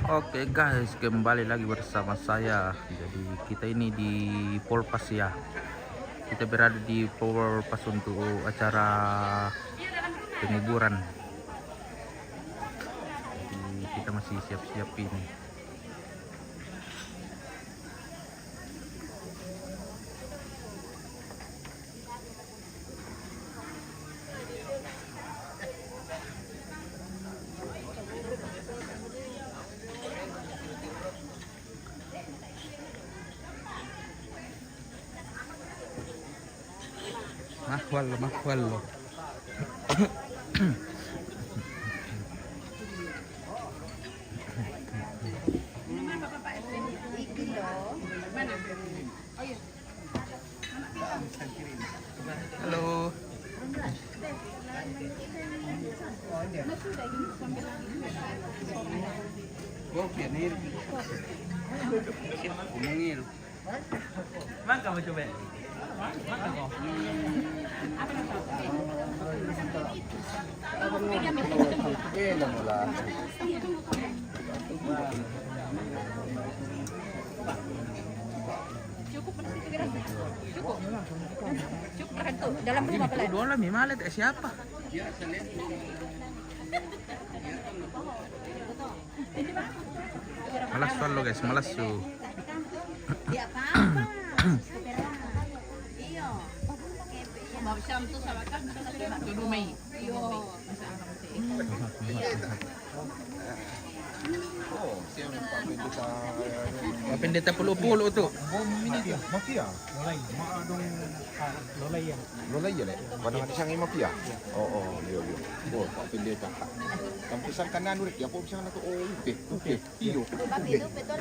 Oke guys, kembali lagi bersama saya. Jadi kita ini di Polpas ya. Kita berada di Polpas untuk acara penguburan. Jadi kita masih siap-siap ini. Mahwal loh. Halo. Mang kamu coba. Cukup kan tuh dalam rumah pelan. Doon lang, may malit. Siapa? Malas lo guys, malas tuh. Di apa-apa. Iyo. Mabsam tuh sa wakas tudumay. Iyo. Mapindita pulo-pulo tuh. Mafia. Lolay yan eh. Wanang siyang mafia. Oo, yo. Oh, pendeta. Kampusan kanan ulit. Yapo siyang nato upe. Iyo.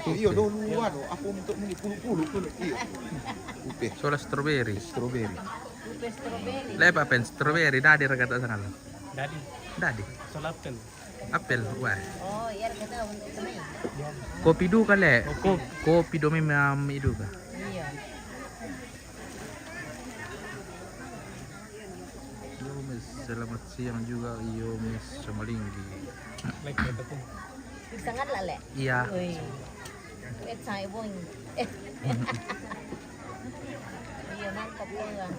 Iyo do luar. Ako untuk muni pulo. Iyo. Upe. Sola strawberry. Strawberry. Lepa pen strawberry. Dadi kata sa kanila. Dadi. Solapkan. Apel. Wah. Oh, iya kita untuk kami. Kopi do kali. Kopi do may idu ka. Iya. Yo miss, selamat siang juga. Yo miss, Sumalinggi. Sangat lah le. Iya. Ui. Saya boing. Iya mantap ya.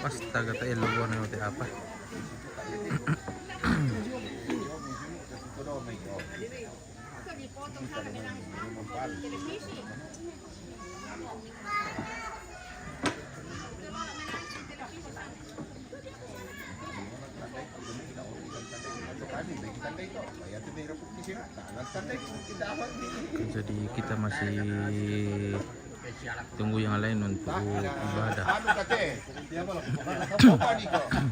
Astaga, tayo lubuan na yung apa. Jadi kita masih tunggu yang lain untuk ibadah.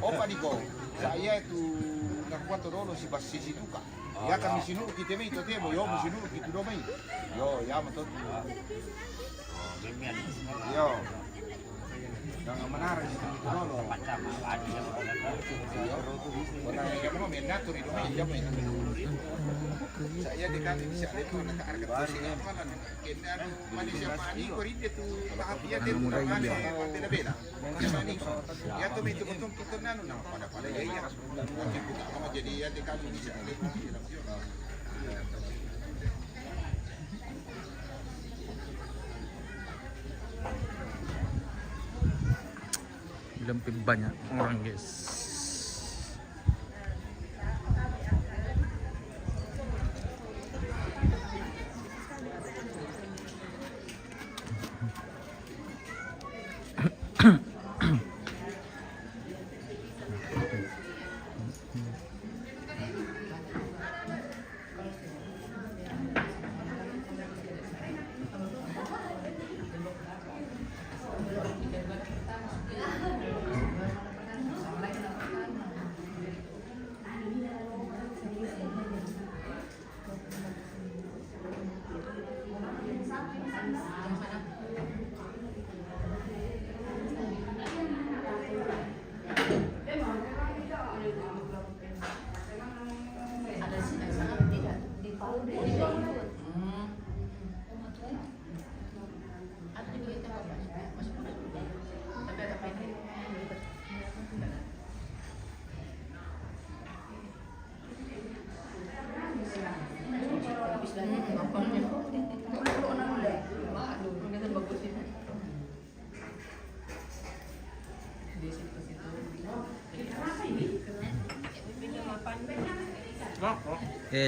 Opa Niko, saya itu nakuat dulu si bas sisi tuka. Ya kami sinu kita mi itu temo yo sinu kita do mai. Yo ya matot. Yo. Jangan menarik itu dulu. Orang yang mau main natur itu main jam itu. Saya dikali bisa lihat mana ke arah ke sini mana. Kita manusia mani korin itu tahapnya dia bukan mani tidak beda. Mani. Ya tuh itu betul betul nanu nama pada ya ya. Sama jadi ya dikali bisa lihat. Lebih banyak orang guys.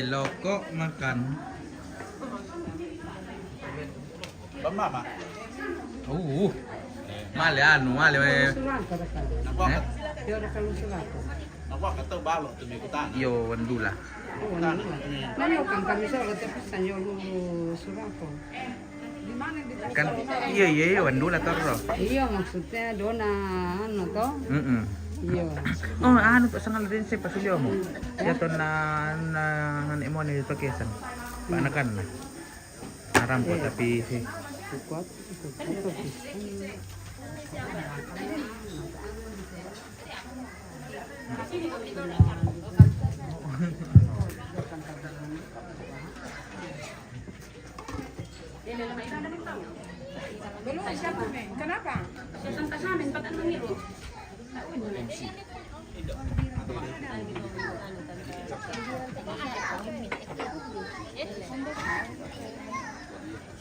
Loko makan. Mama. Male anu, male. Ako kata balok tu mikutan. Yo wandula. Nanyokan kami solo tapi sanyolo surako. Di mana di Kan iya wandula terus. Iya maksudnya dona anu toh? Iya. Oh, anu pak sangal din si pasulyo mo. Ya to na imo ni pakesan. Panakan na. Narampo tapi si Kuat. Belum siapa men? Kenapa? Sampai samin patang mengiru.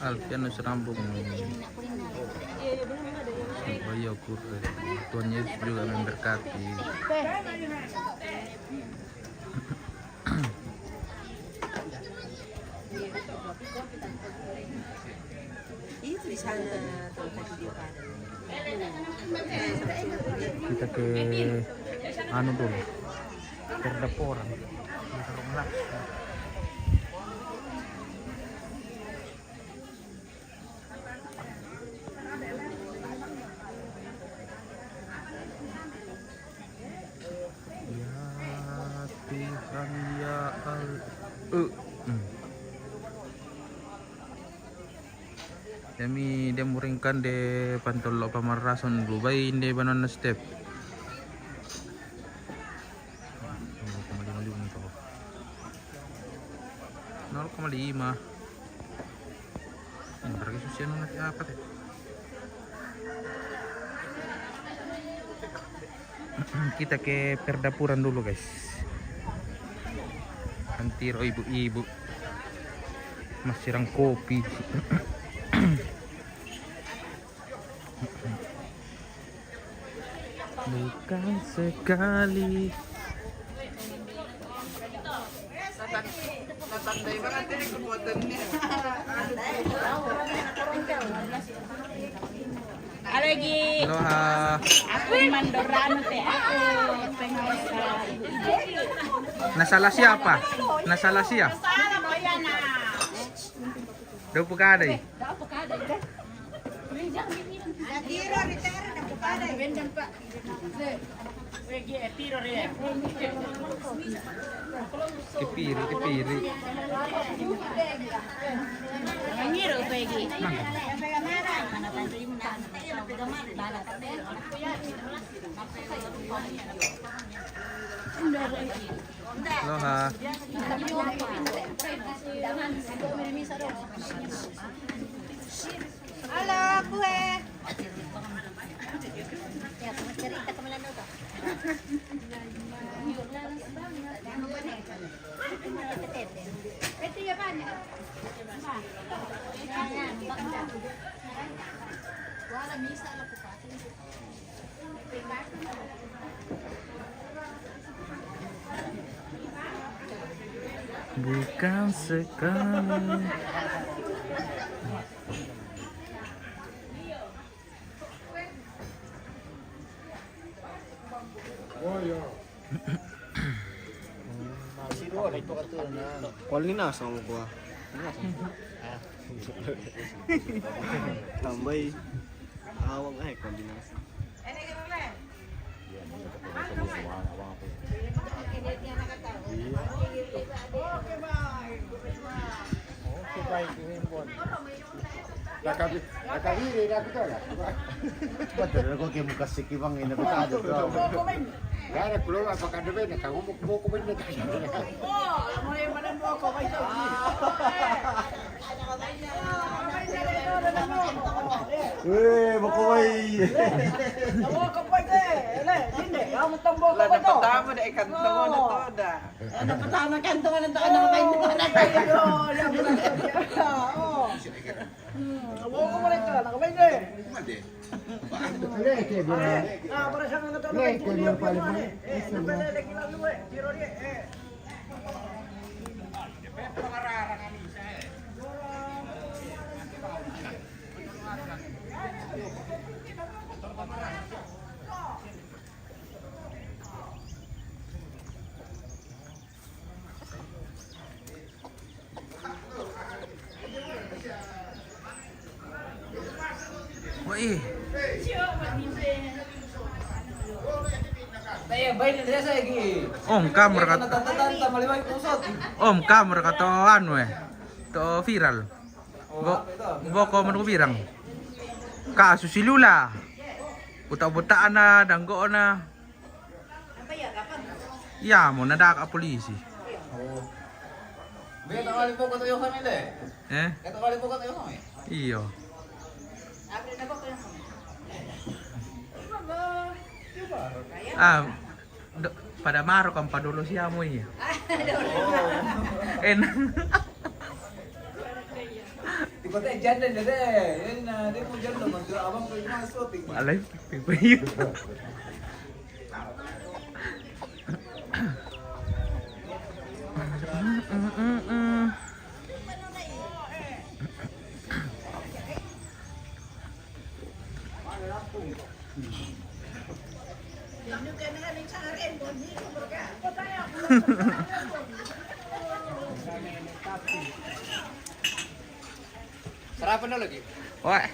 Alfian serambung. Bayo kurre. Tuhan Yesus juga memberkati. Itu di sana tempat video kan. Kita ke anu dulu. Perdaporan. Rumah. Tuhan ya Demi dia muringkan de pantolo pamarason Dubai inde banon na step. Nol koma lima. Harga susian nanti apa teh? Kita ke perdapuran dulu guys. Antiro ibu-ibu masih rang kopi. Bukan sekali. Lagi. Aloha. Aku yang mandorano teh. Aku pengawas Nasalah siapa? Nasalah siapa? Sana mo yan na. Daw po kada eh. Dapat ka ada. Tiro ritero na bukada. Bendang pa. Wegi tiro re. Kepiri, kepiri. Mangiro wegi. Aloha. Halo, kue. Bukan sekali. Kual ni nasa mo ko. Tambay. Awang ay kual ni nasa. Nakabili na kita lah. Betul ko kay mo kasi kibang inabitado to. Gara kulo apa kada be na kagumuk mo ko ben na. Eh, makuway. Woi. Om kamera kata Om kamera kata anu to viral. Boko man ko birang. Kaso si Lula. Buta-butaan na danggo na. Ya mo nadak polisi. Beto kali po ko tayo kami le. Beto kali po ko tayo kami. Iyo. Pada maro kan padulo siya mo iya. Tiba teh janda deh. Dia mau janda mantu abang pergi masuk. Alay, pipayo. Sarapan dulu lagi. Wah,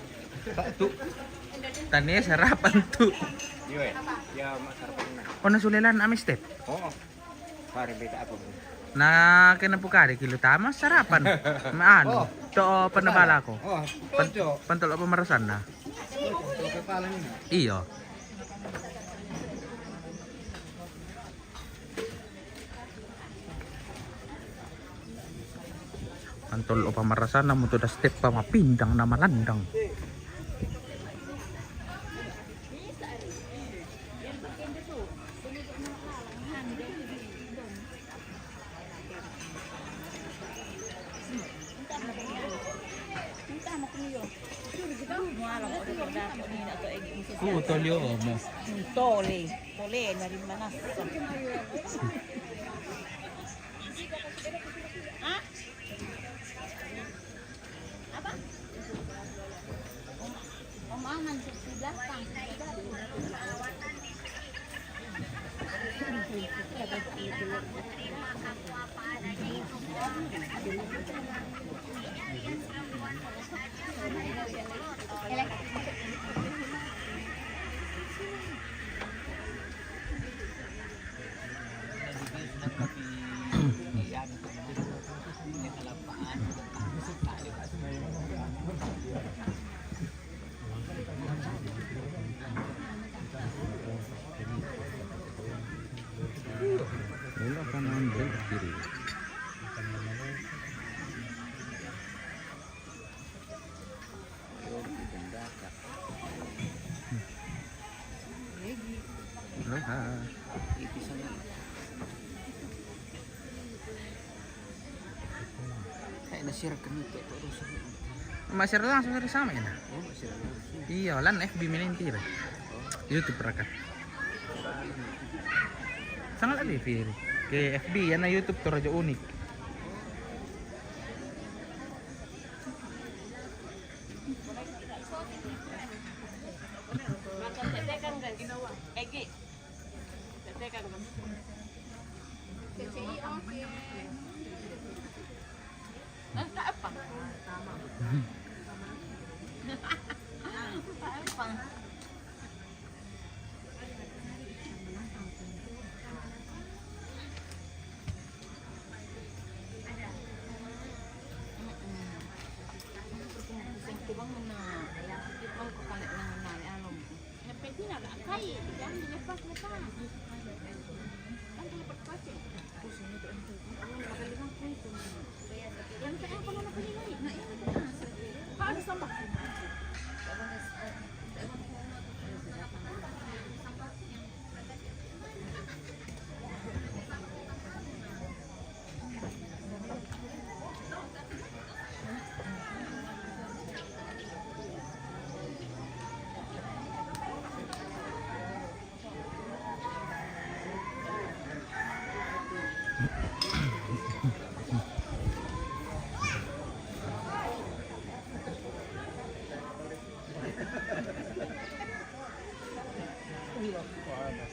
tuh. Tani sarapan tuh. Iya, ya sarapan na. Kung nasulilan amis step. Oo. Pare beta apa? Na kinapukari kilo tama sarapan. Maano? To panabala ko. Oh, Pantol apa marasan na? kepala ini. Iyo. Pantol o pamarasan na mo to da step pa mapindang na malandang. Tolyo mo. Tole na rin manas. Apa? Omangan di belakang. Wala kanan break kiri. Kayak nasir kami kayak terus. Masih langsung dari sama ya. Iya, lan FB minentir. YouTube raka. Sangat ada Fir. Ke FB ya na YouTube tuh raja unik.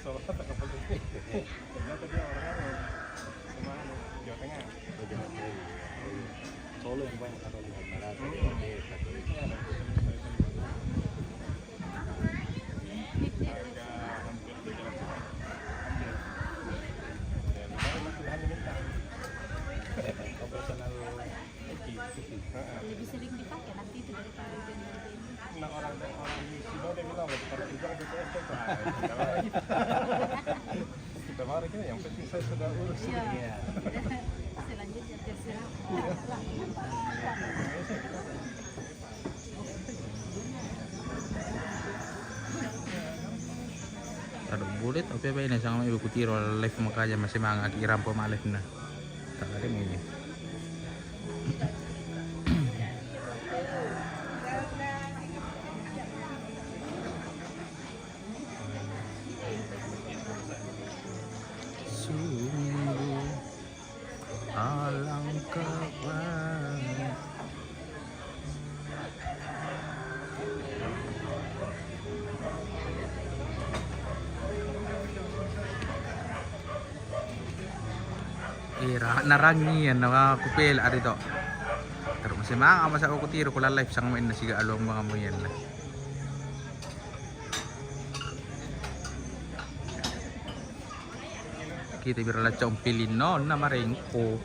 Solo tak kapal itu. Ternyata dia orangnya kemana? Jawa Tengah. Solo yang banyak Katolik, Barat, Katolik. Lebih sering dipakai nanti itu daripada ujian-ujian. Nah orang di Sino dia bilang kalau juga BPS itu kita mari kita yang penting saya sudah urus. Iya. Selanjutnya terserah. Aduh boleh tapi apa ini sama ibu kutiro live makanya masih mangak iram pemalih na. Tak ada ini. Sungguh alangkah baik. Narangian na kupil ari to. Pero masih mga masa ko tiro ko live sang main na siga along mga mo yan na. Kita birala chong pilin no na maring ko.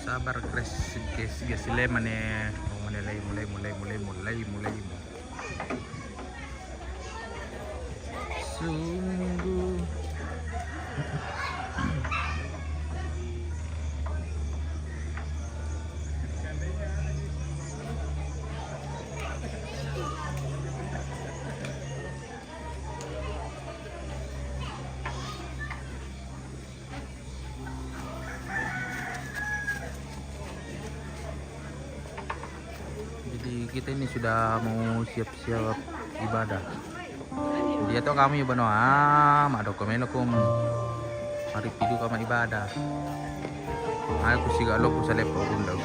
Sabar guys sila mane mulai sungguh kita ini sudah mau siap-siap ibadah. Dia tuh kami bano ada komen aku hari pidu kami ibadah. Aku sih galo ku salep bunda.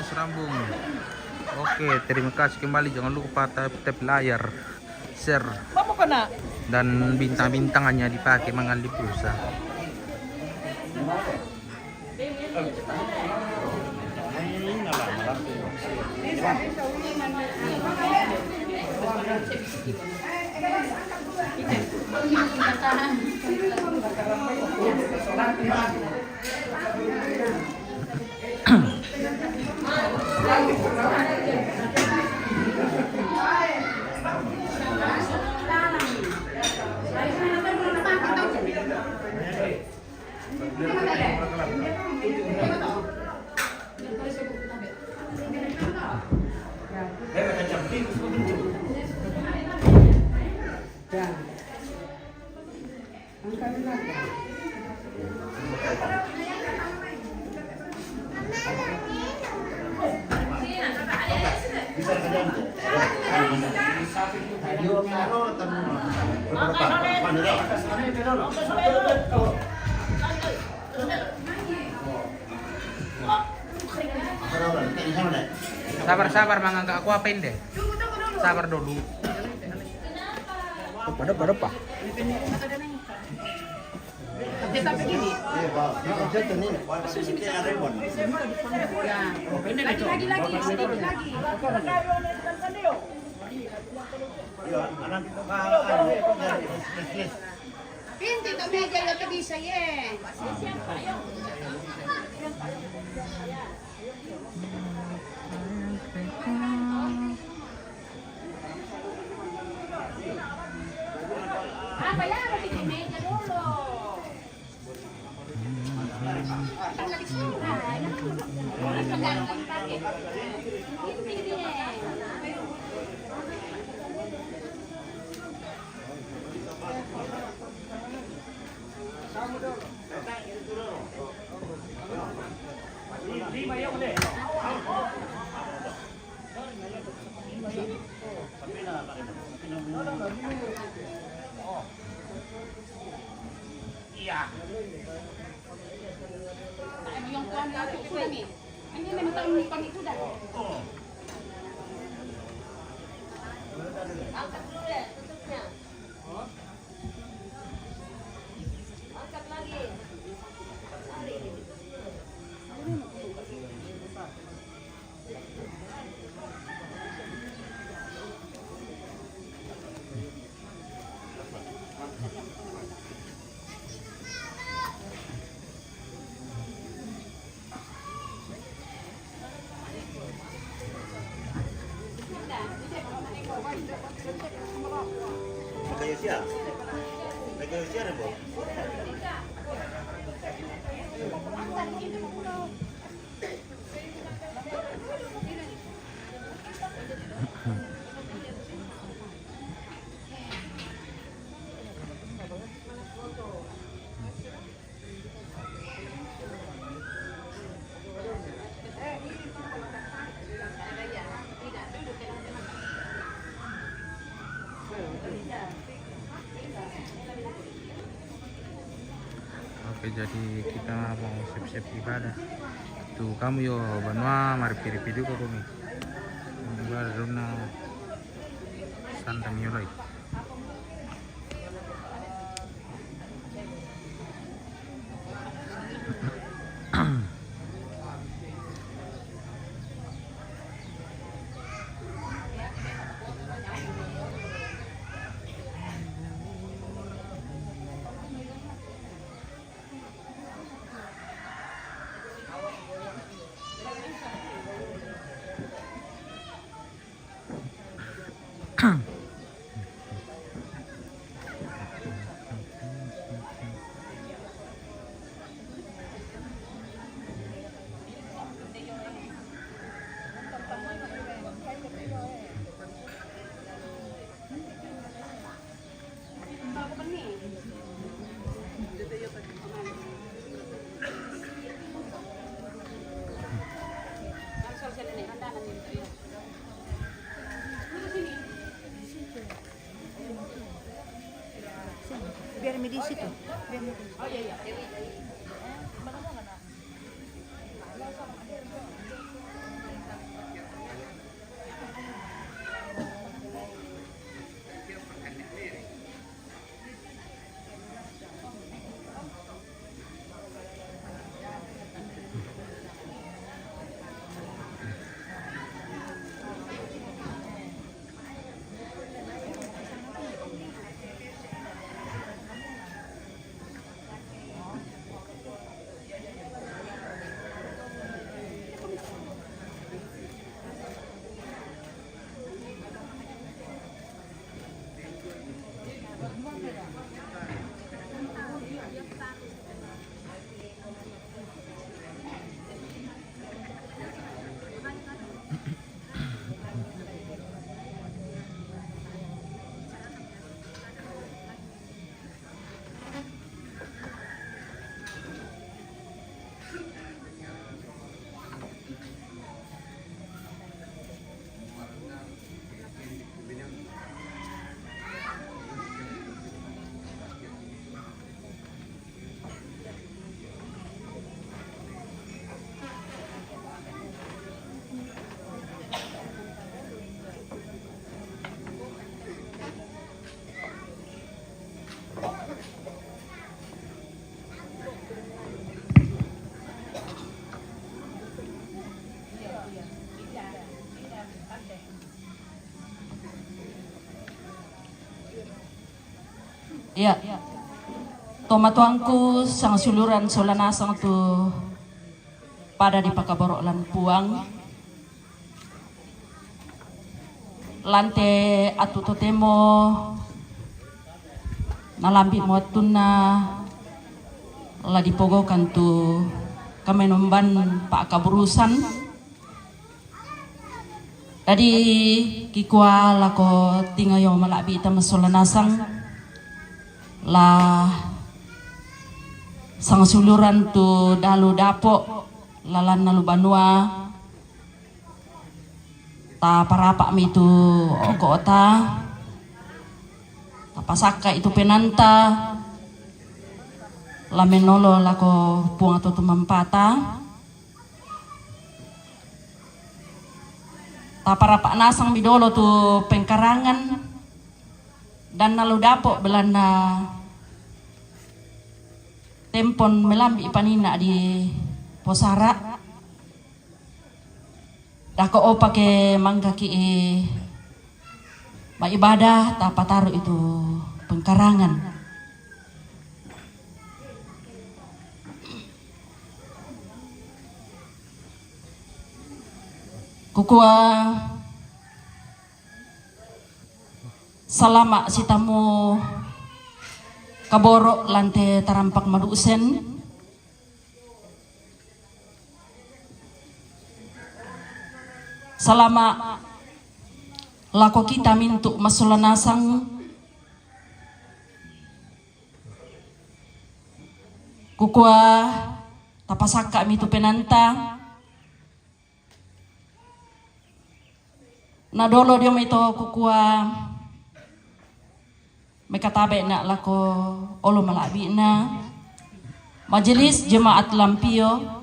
nasi rambung. Oke, terima kasih kembali. Jangan lupa tap layar, share, dan bintang-bintangannya dipakai mengalih pulsa. Ya. Angkat lagi. Sabar mangga aku apain deh. Sabar dulu. Pada apa? Kita begini. Lagi sedikit lagi. Pinti to meja ya to bisa ye. Apa ya harus di meja dulu. Yung kuwan na ito ni. Hindi naman tayo kami ito dah. Angkat dulu deh tutupnya. Angkat lagi. Oke, jadi kita mau siap-siap ibadah. Tuh kamu yo banua mari pilih video kok kami. Ibadah dona sandang yolai. Biar di situ. Oh iya iya. Ya, tomatuangku sang suluran solanasang tu pada di pakaborok lan puang. Lante atu totemo nalambi muatun na la dipogokan tu kami nomban pak kaburusan. Tadi kikwa lako tingayo malabi ita masolanasang lah sang suluran tu dalu dapo lalan nalu banua ta parapak mi tu kota ta pasaka itu penanta la menolo lako puang atau tumampata ta parapak nasang bidolo tu pengkarangan dan nalu dapo belanda tempon melambi panina di posara dako opa ke mangga ki ba ibadah ta pataru itu pengkarangan kukua salama si tamu kaborok lante tarampak madusen salama lako kita mintuk masulanasang kukua tapasaka mitu penanta nadolo dia mito kukua mekatabe na lako olo malabi na majelis jemaat lampio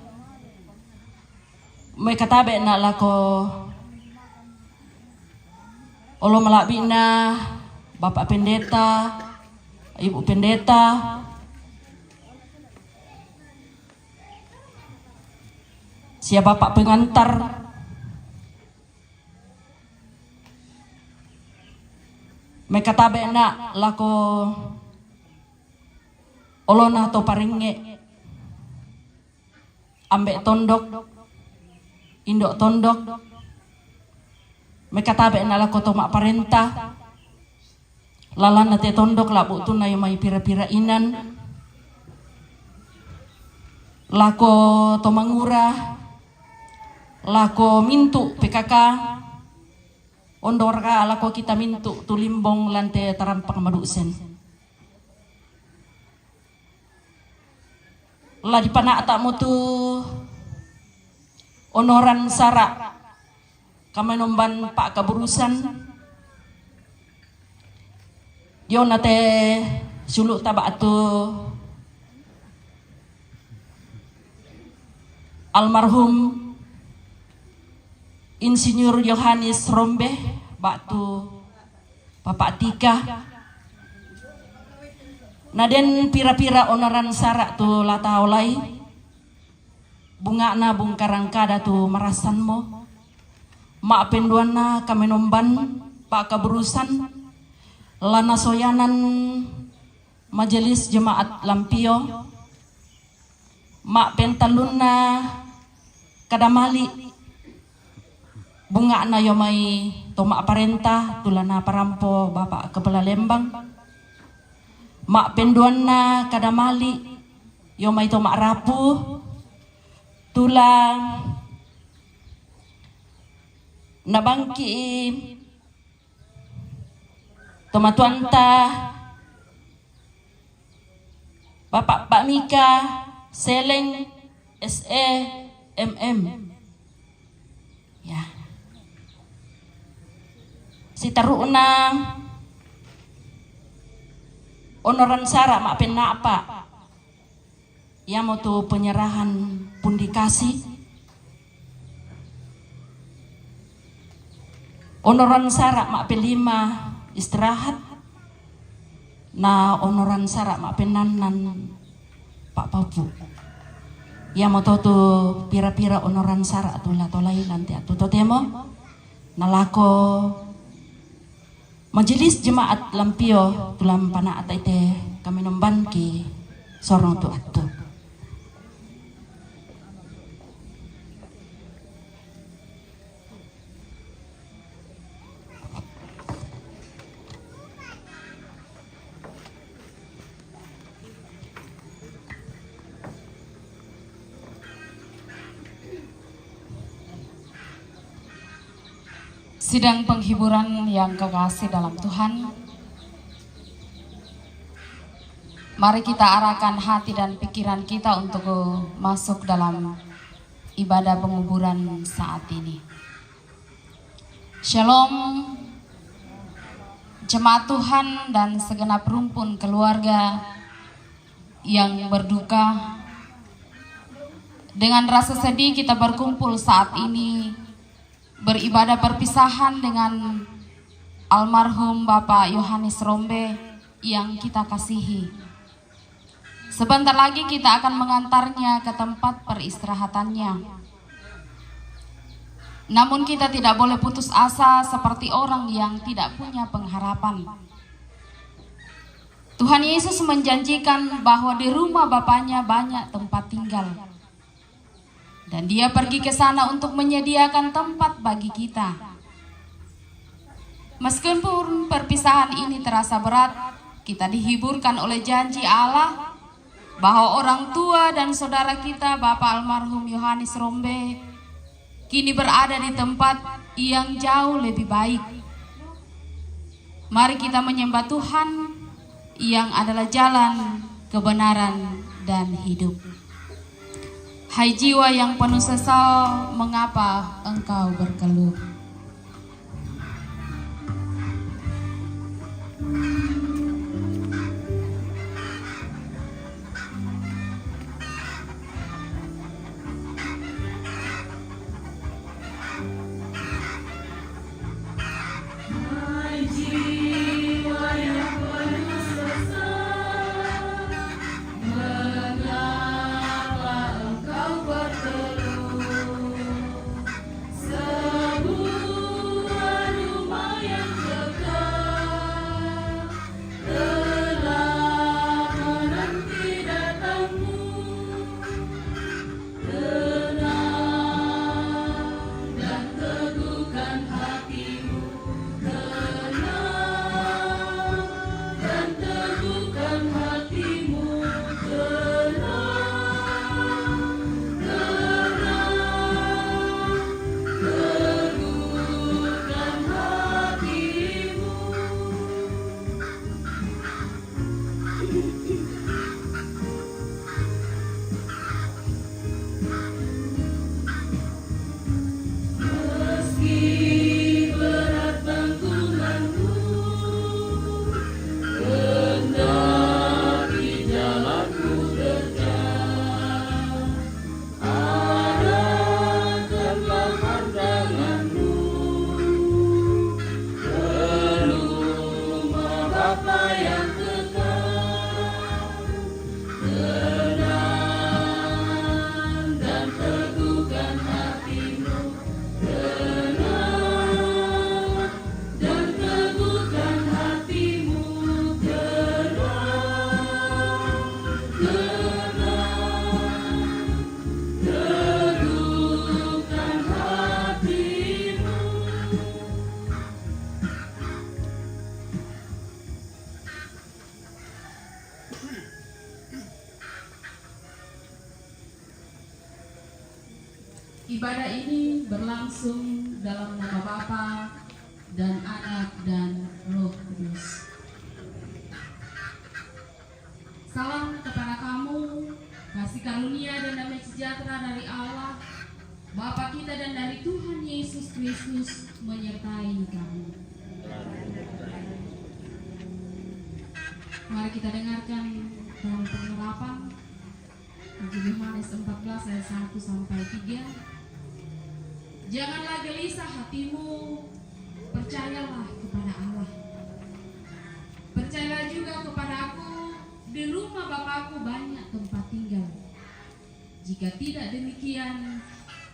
mekatabe na lako olo malabi na bapak pendeta ibu pendeta siapa bapak pengantar mekatabe na lako olona to paringe ambek tondok indok tondok mekatabe na lako to mak parenta lalan nate tondok labu tu na mai pira-pira inan lako to mangura lako mintu PKK ondor ka ala ko kita mintu tulimbong lante tarampak madusen la di panak tak mutu onoran sara kami nomban pak kaburusan yo nate suluk tabak tu almarhum Insinyur Yohanes Rombe baktu Bapak Tika naden pira-pira onoran sarak tu lata olai bunga na bung karangkada tu marasan mo mak penduan na kami nomban pak kaburusan lana soyanan majelis jemaat lampio mak pentalun na kadamali bunga na yomai tomak parenta tulana parampo bapak kepala Lembang mak penduan na kadamali yomai tomak rapuh tulang nabangki tomatuanta bapak Pak Mika Seleng SE MM ya si taruna onoran sara mak pena apa ya mau tuh penyerahan pundi kasih onoran sara mak pelima istirahat na onoran sara mak penanan Pak Papu ya mau tuh pira-pira onoran sara tuh lah tolai nanti atu totemo nalako Majelis Jemaat Lampio tulam pana ataite kami nemban ke sorong tu atu. Sidang penghiburan yang kekasih dalam Tuhan, mari kita arahkan hati dan pikiran kita untuk masuk dalam ibadah penguburan saat ini. Shalom, jemaat Tuhan dan segenap rumpun keluarga yang berduka. Dengan rasa sedih kita berkumpul saat ini beribadah perpisahan dengan almarhum Bapak Yohanes Rombe yang kita kasihi. Sebentar lagi kita akan mengantarnya ke tempat peristirahatannya. Namun kita tidak boleh putus asa seperti orang yang tidak punya pengharapan. Tuhan Yesus menjanjikan bahwa di rumah Bapaknya banyak tempat tinggal. Dan Dia pergi ke sana untuk menyediakan tempat bagi kita. Meskipun perpisahan ini terasa berat, kita dihiburkan oleh janji Allah bahwa orang tua dan saudara kita Bapak almarhum Yohanes Rombe kini berada di tempat yang jauh lebih baik. Mari kita menyembah Tuhan yang adalah jalan, kebenaran, dan hidup. Hai jiwa yang penuh sesal, mengapa engkau berkeluh? Ibadah ini berlangsung dalam nama Bapa dan Anak dan Roh Kudus. Salam kepada kamu, kasih karunia dan damai sejahtera dari Allah, Bapa kita dan dari Tuhan Yesus Kristus menyertai kamu. Mari kita dengarkan dalam pengharapan Injil Yohanes 14 ayat 1 sampai 3. Janganlah gelisah hatimu, percayalah kepada Allah. Percayalah juga kepada aku, di rumah Bapakku banyak tempat tinggal. Jika tidak demikian,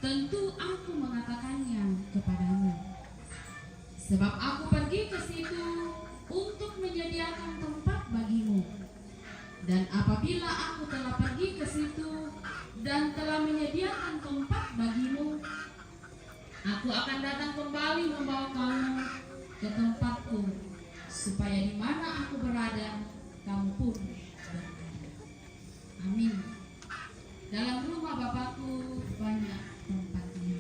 tentu aku mengatakannya kepadamu. Sebab aku pergi ke situ untuk menyediakan tempat bagimu. Dan apabila aku telah pergi ke situ dan telah menyediakan tempat bagimu, aku akan datang kembali membawa kamu ke tempatku, supaya di mana aku berada, kamu pun berada. Amin. Dalam rumah Bapakku banyak tempatnya.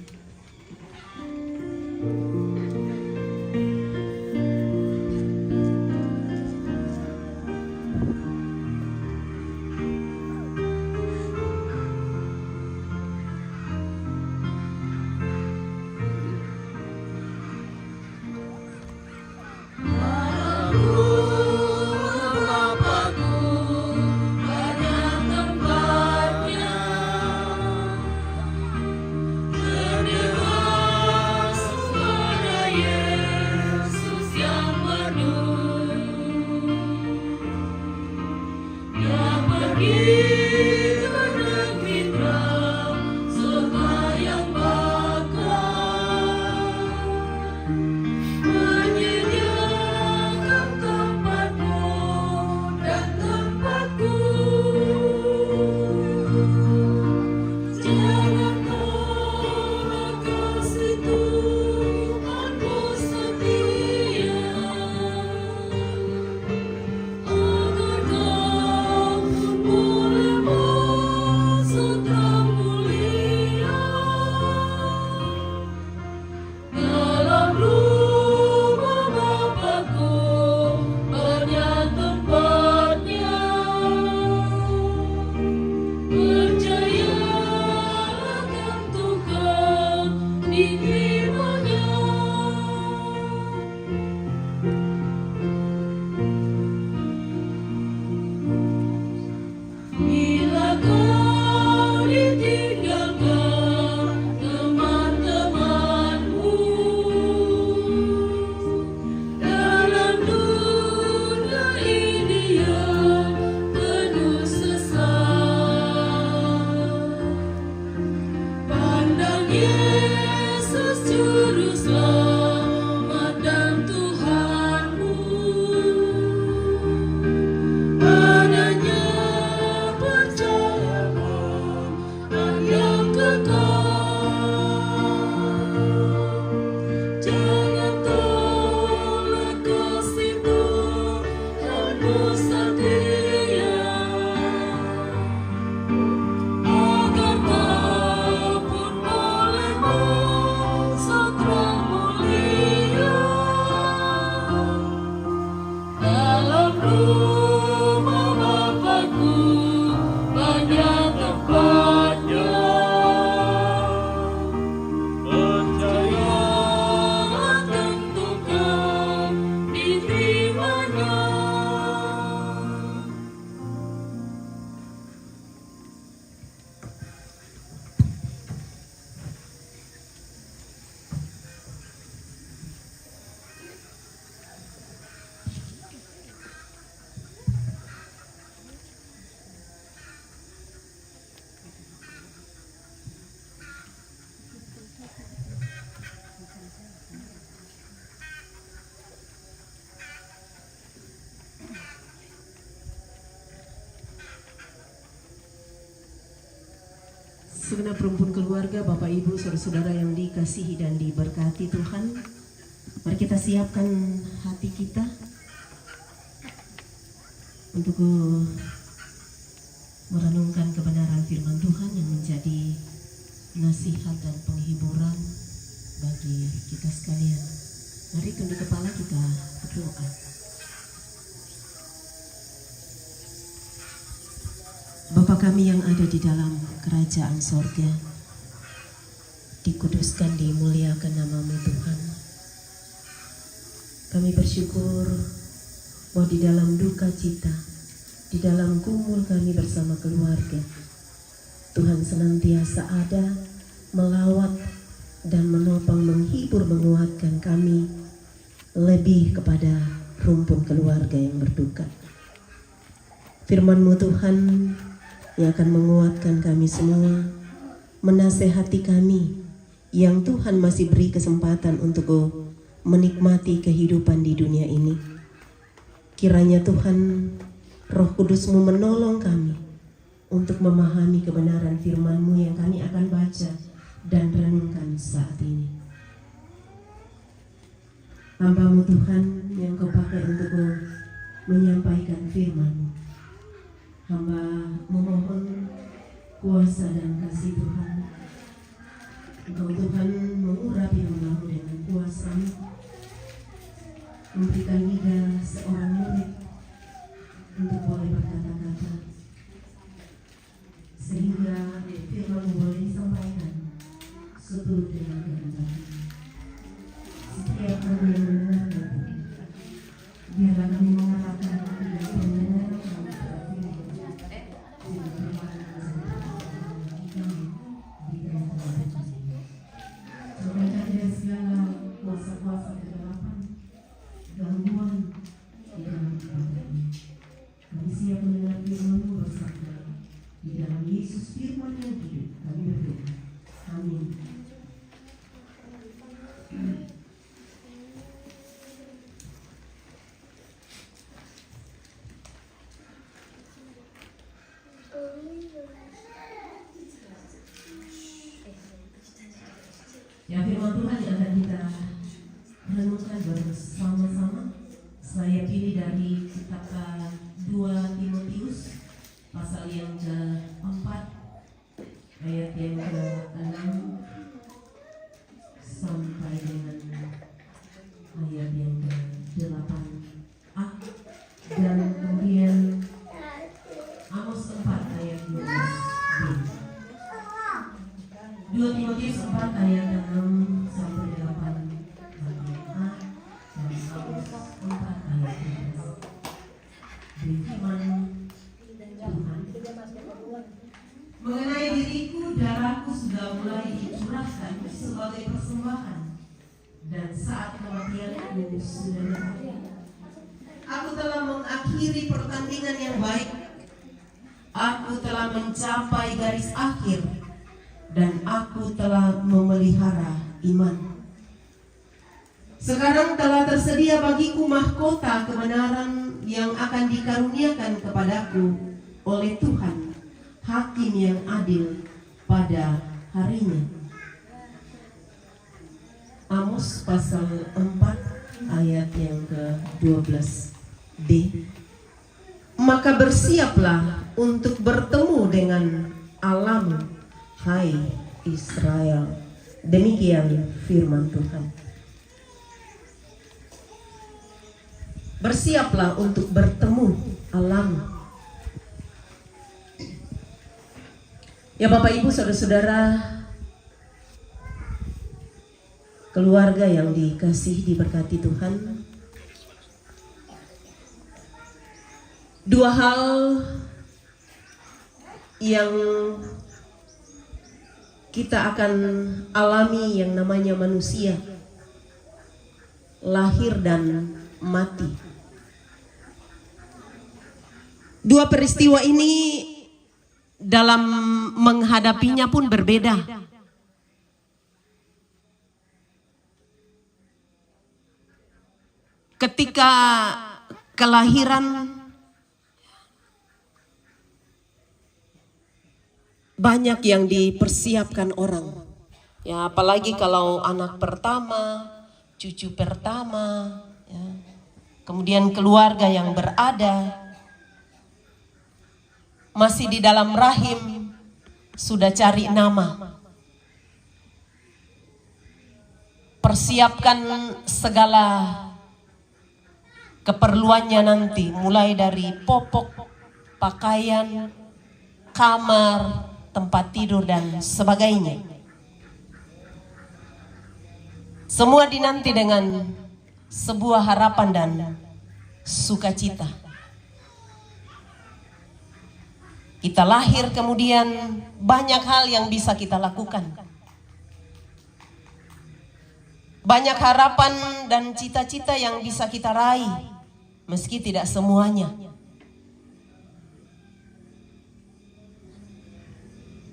Segenap rumpun keluarga, Bapak Ibu, saudara-saudara yang dikasihi dan diberkati Tuhan, mari kita siapkan hati kita untuk merenungkan kebenaran firman Tuhan yang menjadi nasihat dan penghiburan bagi kita sekalian. Mari tunduk kepala kita berdoa. Bapa kami yang ada di dalam kerajaan sorga, dikuduskan, dimuliakan nama-Mu Tuhan. Kami bersyukur bahwa di dalam duka cita, di dalam kumpul kami bersama keluarga, Tuhan senantiasa ada melawat dan menopang, menghibur, menguatkan kami lebih kepada rumpun keluarga yang berduka. Firman-Mu Tuhan yang akan menguatkan kami semua, menasehati kami yang Tuhan masih beri kesempatan untuk menikmati kehidupan di dunia ini. Kiranya Tuhan, Roh Kudus-Mu menolong kami untuk memahami kebenaran firman-Mu yang kami akan baca dan renungkan saat ini. Hamba-Mu Tuhan yang Kau pakai untuk menyampaikan firman-Mu. Hamba memohon kuasa dan kasih Tuhan. Engkau Tuhan mengurapi hamba-Mu dengan kuasa-Mu, memberikan lidah seorang murid untuk boleh berkata-kata, sehingga firman-Mu boleh disampaikan seturut dengan kehendak-Mu. Setiap kami yang mendengarkan, biarlah kami mengharapkan tidak mendengar kami berfirman. Semoga dari segala kuasa-kuasa kegelapan, gangguan di dalam ibadah ini, kami siap mendengar firman-Mu bersabda. Di dalam Yesus firman yang hidup, kami berdoa. Amin. Ya, firman Tuhan yang akan kita renungkan bersama-sama saya pilih dari kitab 2 Timotius pasal yang ke-4 ayat yang ke-6 sampai dengan ayat yang ke-8a, dan kemudian Amos 4 ayat 12b. 2 Timotius 4 ayat 6 sampai 8 bagian A, dan Amos 4 ayat 12. Firman Tuhan. Mengenai diriku, darahku sudah mulai dicurahkan sebagai persembahan, dan saat kematianku sudah dekat. Aku telah mengakhiri pertandingan yang baik. Aku telah mencapai garis akhir, dan aku telah memelihara iman. Sekarang telah tersedia bagiku mahkota kebenaran yang akan dikaruniakan kepadaku oleh Tuhan, Hakim yang adil pada harinya. Amos pasal 4 ayat yang ke-12b. Maka bersiaplah untuk bertemu dengan Allahmu, hai Israel. Demikian firman Tuhan. Bersiaplah untuk bertemu Allahmu. Ya Bapak Ibu, saudara-saudara, keluarga yang dikasihi diberkati Tuhan, dua hal yang kita akan alami yang namanya manusia, lahir dan mati. Dua peristiwa ini dalam menghadapinya pun berbeda. Ketika kelahiran, banyak yang dipersiapkan orang. Ya, apalagi kalau anak pertama, cucu pertama, ya. Kemudian keluarga yang berada masih di dalam rahim, sudah cari nama. Persiapkan segala keperluannya nanti, mulai dari popok, pakaian, kamar, tempat tidur, dan sebagainya. Semua dinanti dengan sebuah harapan dan sukacita. Kita lahir, kemudian banyak hal yang bisa kita lakukan. Banyak harapan dan cita-cita yang bisa kita raih, meski tidak semuanya.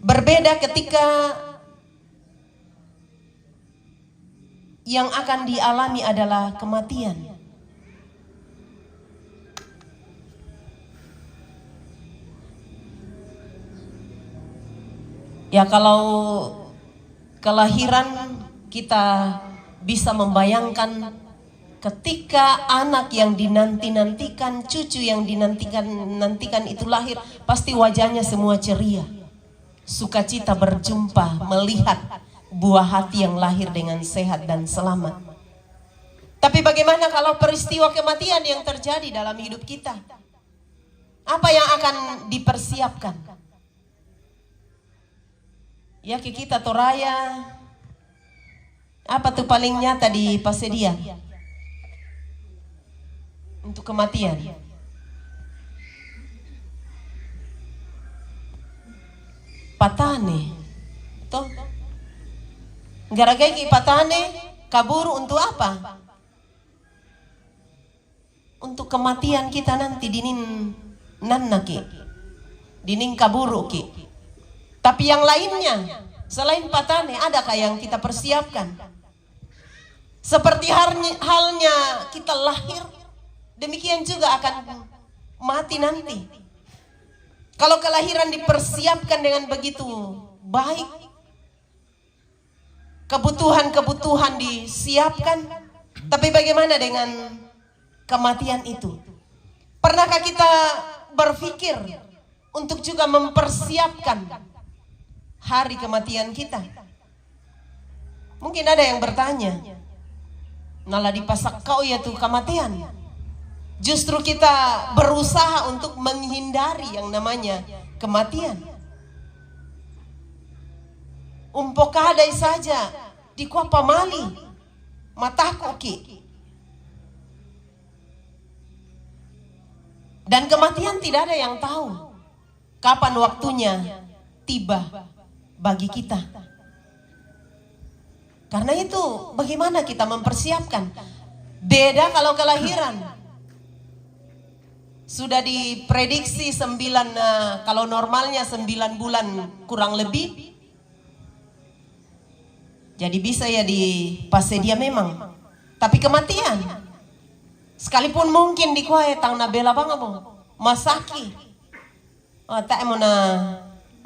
Berbeda ketika yang akan dialami adalah kematian. Ya kalau kelahiran kita bisa membayangkan ketika anak yang dinanti-nantikan, cucu yang dinantikan itu lahir, pasti wajahnya semua ceria. Sukacita berjumpa, melihat buah hati yang lahir dengan sehat dan selamat. Tapi bagaimana kalau peristiwa kematian yang terjadi dalam hidup kita? Apa yang akan dipersiapkan? Ya kita Toraya, apa tuh paling nyata di Pasedian untuk kematian? Patane, toh? Gara-gara patane kaburu untuk apa? Untuk kematian kita nanti dinin nannaki, dinin kaburu ki. Tapi yang lainnya selain patane, adakah yang kita persiapkan? Seperti halnya kita lahir, demikian juga akan mati nanti. Kalau kelahiran dipersiapkan dengan begitu baik, kebutuhan-kebutuhan disiapkan, tapi bagaimana dengan kematian itu? Pernahkah kita berpikir untuk juga mempersiapkan hari kematian kita? Mungkin ada yang bertanya, nala dipasak kau ya tuh kematian. Justru kita berusaha untuk menghindari yang namanya kematian. Umpokadai saja di kuapa mali mataku ki. Dan kematian tidak ada yang tahu kapan waktunya tiba bagi kita. Karena itu bagaimana kita mempersiapkan? Beda kalau kelahiran. Sudah diprediksi 9, kalau normalnya 9 bulan kurang lebih. Jadi bisa ya di Pasedia memang. Tapi kematian, sekalipun mungkin di kuai tang nabela bang mo masaki. Oh, tak mau na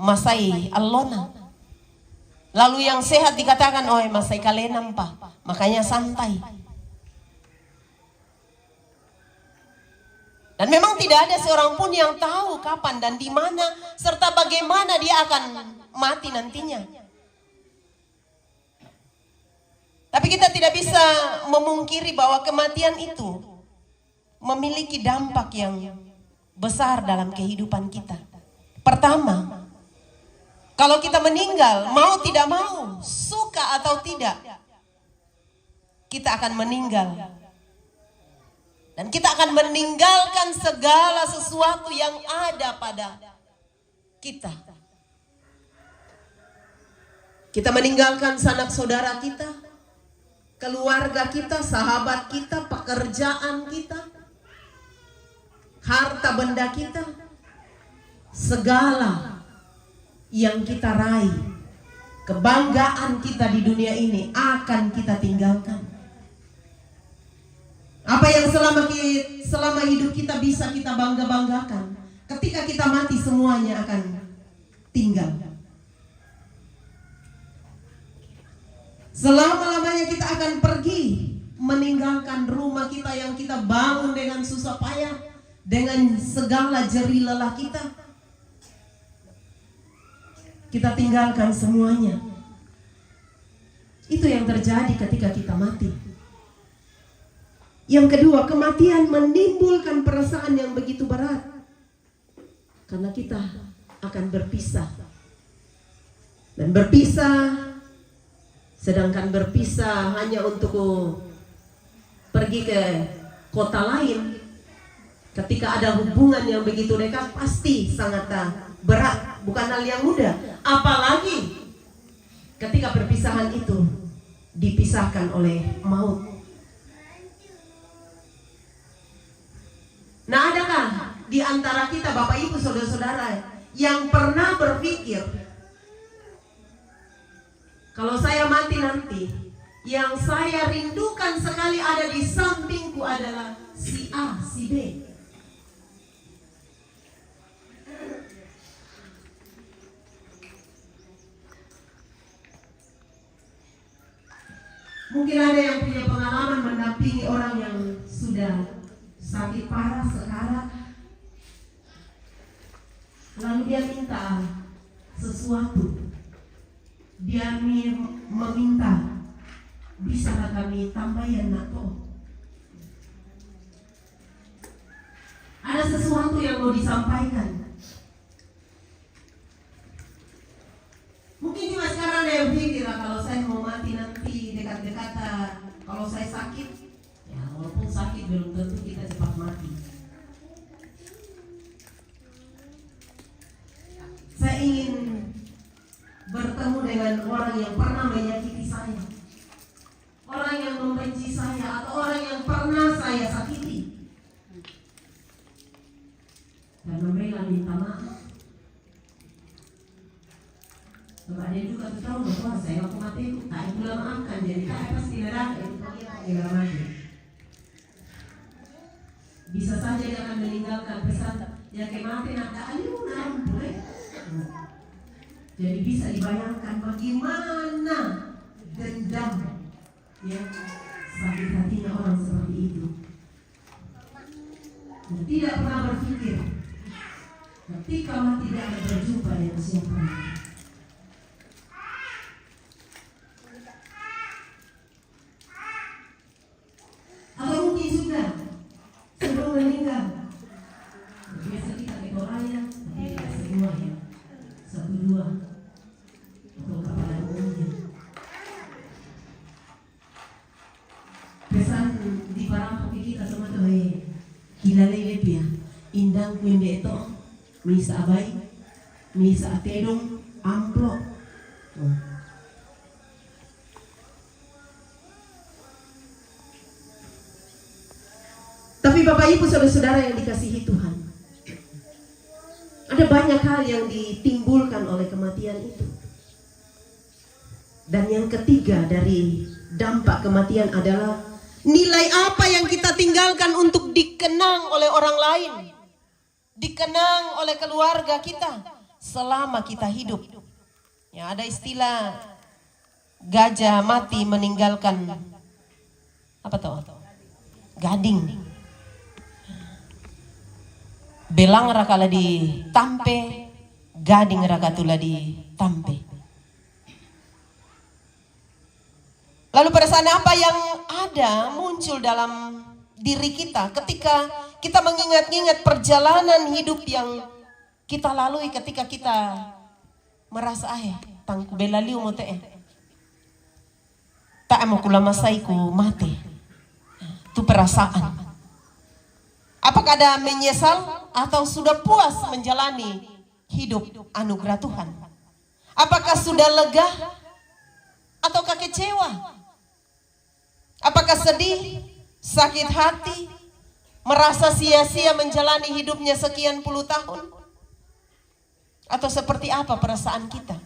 masai allona. Lalu yang sehat dikatakan, oh masai kalenam pa, makanya santai. Dan memang tidak ada seorang pun yang tahu kapan dan di mana serta bagaimana dia akan mati nantinya. Tapi kita tidak bisa memungkiri bahwa kematian itu memiliki dampak yang besar dalam kehidupan kita. Pertama, kalau kita meninggal, mau tidak mau, suka atau tidak, kita akan meninggal. Dan kita akan meninggalkan segala sesuatu yang ada pada kita. Kita meninggalkan sanak saudara kita, keluarga kita, sahabat kita, pekerjaan kita, harta benda kita, segala yang kita raih, kebanggaan kita di dunia ini akan kita tinggalkan. Apa yang selama hidup kita bisa kita bangga-banggakan, ketika kita mati semuanya akan tinggal. Selama-lamanya kita akan pergi, meninggalkan rumah kita yang kita bangun dengan susah payah, dengan segala jerih lelah kita. Kita tinggalkan semuanya. Itu yang terjadi ketika kita mati. Yang kedua, kematian menimbulkan perasaan yang begitu berat. Karena kita akan berpisah. Dan berpisah, sedangkan berpisah hanya untuk pergi ke kota lain. Ketika ada hubungan yang begitu dekat, pasti sangat berat, bukan hal yang mudah. Apalagi ketika perpisahan itu dipisahkan oleh maut. Nah, adakah di antara kita Bapak Ibu saudara-saudara yang pernah berpikir, kalau saya mati nanti, yang saya rindukan sekali ada di sampingku adalah si A, si B. Mungkin ada yang punya pengalaman mendampingi orang yang sudah sakit parah sekarat, lalu dia minta sesuatu. Dia meminta, bisakah kami tambahin nakto? Ada sesuatu yang mau disampaikan. Mungkin juga sekarang ada yang pikir, kalau saya mau mati nanti dekat-dekat, kalau saya sakit, ya walaupun sakit belum tentu kita cepat mati. Saya ingin bertemu dengan orang yang pernah menyakiti saya, orang yang membenci saya, atau orang yang pernah saya sakiti, dan membela minta maaf. Sebab dia juga tahu bahwa saya waktu mati itu tak pula maafkan, jadi tak pasti neraka itu dia mati. Bisa saja dia akan meninggalkan pesan yang mati nak ayu boleh. Jadi bisa dibayangkan bagaimana dendam ya sakit hatinya orang seperti itu. Dan tidak pernah berpikir ketika mati dia akan berjumpa dengan siapa. Atau mungkin sudah sebelum meninggal. Biasa kita ke orangnya, tapi tidak semua ya, 1-2 atau kepada umumnya. Pesan di parang kopi kita sama teman kilala lepia, indang kuinde itu, misa abai, misa atedong, amplop. Tapi Bapak Ibu saudara-saudara yang dikasihi Tuhan, ada banyak hal yang ditimbulkan oleh kematian itu. Dan yang ketiga dari dampak kematian adalah nilai apa yang kita tinggalkan untuk dikenang oleh orang lain, dikenang oleh keluarga kita selama kita hidup. Ya, ada istilah gajah mati meninggalkan apa tuh? Gading. Belang rakala di tampe, gading rakatula di tampe. Lalu perasaan apa yang ada muncul dalam diri kita ketika kita mengingat-ingat perjalanan hidup yang kita lalui ketika kita merasa tangku belaliu mote tak mau kula masaiku mate. Itu perasaan. Apakah ada menyesal atau sudah puas menjalani hidup anugerah Tuhan? Apakah sudah lega ataukah kecewa? Apakah sedih, sakit hati, merasa sia-sia menjalani hidupnya sekian puluh tahun? Atau seperti apa perasaan kita?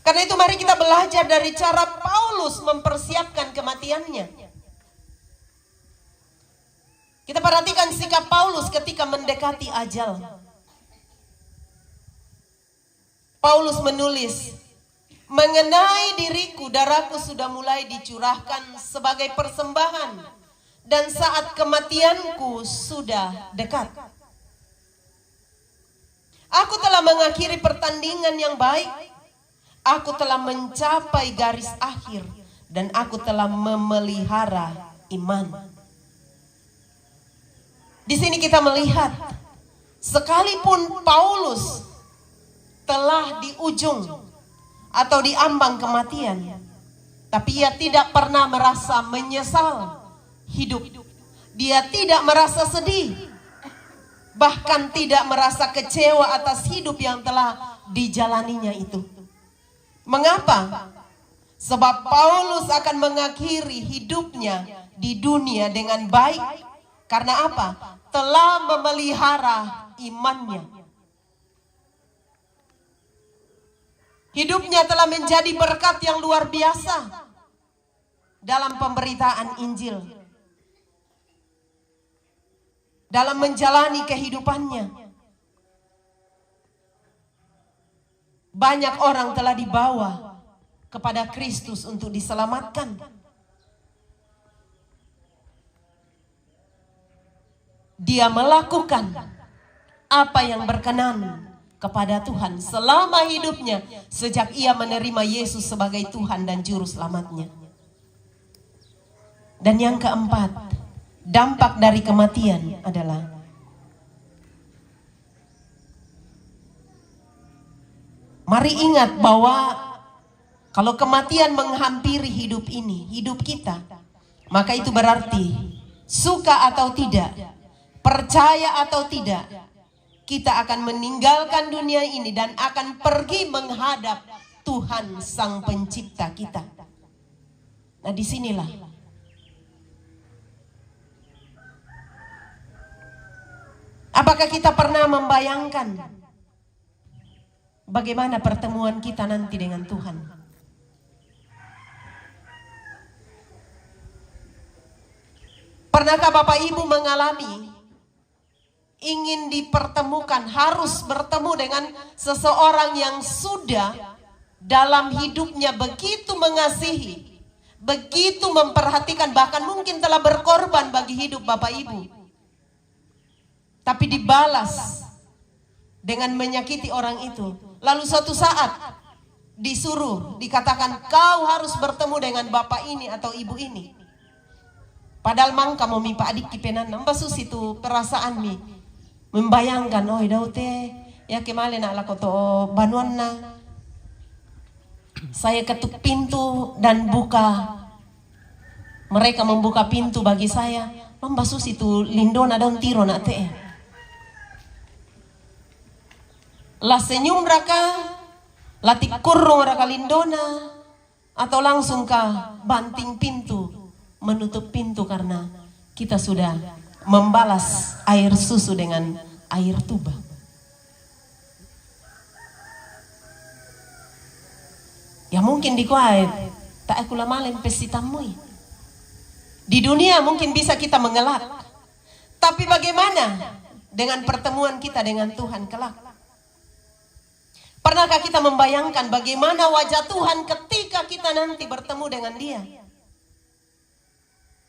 Karena itu mari kita belajar dari cara Paulus mempersiapkan kematiannya. Kita perhatikan sikap Paulus ketika mendekati ajal. Paulus menulis, mengenai diriku, darahku sudah mulai dicurahkan sebagai persembahan, dan saat kematianku sudah dekat. Aku telah mengakhiri pertandingan yang baik, aku telah mencapai garis akhir, dan aku telah memelihara iman. Di sini kita melihat, sekalipun Paulus telah di ujung atau di ambang kematian, tapi ia tidak pernah merasa menyesal hidup. Dia tidak merasa sedih, bahkan tidak merasa kecewa atas hidup yang telah dijalaninya itu. Mengapa? Sebab Paulus akan mengakhiri hidupnya di dunia dengan baik. Karena apa? Telah memelihara imannya. Hidupnya telah menjadi berkat yang luar biasa dalam pemberitaan Injil, dalam menjalani kehidupannya. Banyak orang telah dibawa kepada Kristus untuk diselamatkan. dia melakukan apa yang berkenan kepada Tuhan selama hidupnya sejak ia menerima Yesus sebagai Tuhan dan Juru Selamatnya. Dan yang keempat, dampak dari kematian adalah mari ingat bahwa kalau kematian menghampiri hidup ini, hidup kita, maka itu berarti suka atau tidak, percaya atau tidak, kita akan meninggalkan dunia ini dan akan pergi menghadap Tuhan Sang Pencipta kita. Nah, disinilah apakah kita pernah membayangkan bagaimana pertemuan kita nanti dengan Tuhan? Pernahkah Bapak Ibu mengalami ingin dipertemukan, harus bertemu dengan seseorang yang sudah dalam hidupnya begitu mengasihi, begitu memperhatikan, bahkan mungkin telah berkorban bagi hidup Bapak Ibu, tapi dibalas dengan menyakiti orang itu. Lalu suatu saat disuruh, dikatakan kau harus bertemu dengan bapak ini atau ibu ini. Padahal mangka mau mimpa adik kipenan nambah itu perasaan mi membayangkan oh daute ya kemale nak lakoto banuan na saya ketuk pintu dan buka, mereka membuka pintu bagi saya nambah itu lindona dan tiro nak te lah senyum raka latik kurung raka lindona atau langsung ka banting pintu, menutup pintu karena kita sudah membalas air susu dengan air tuba. Ya mungkin di kuat tak aku lama lempes tamui. Di dunia mungkin bisa kita mengelak, tapi bagaimana dengan pertemuan kita dengan Tuhan kelak? Pernahkah kita membayangkan bagaimana wajah Tuhan ketika kita nanti bertemu dengan Dia?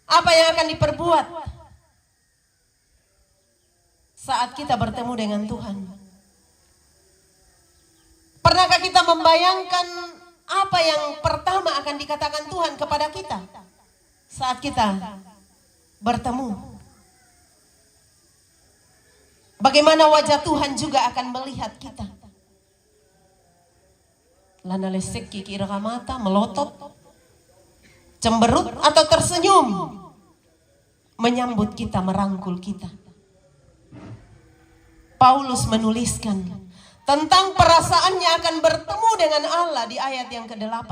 Apa yang akan diperbuat saat kita bertemu dengan Tuhan? Pernahkah kita membayangkan apa yang pertama akan dikatakan Tuhan kepada kita saat kita bertemu? Bagaimana wajah Tuhan juga akan melihat kita? Lana lesek kira mata melotot, cemberut atau tersenyum menyambut kita, merangkul kita. Paulus menuliskan tentang perasaannya akan bertemu dengan Allah di ayat yang ke-8.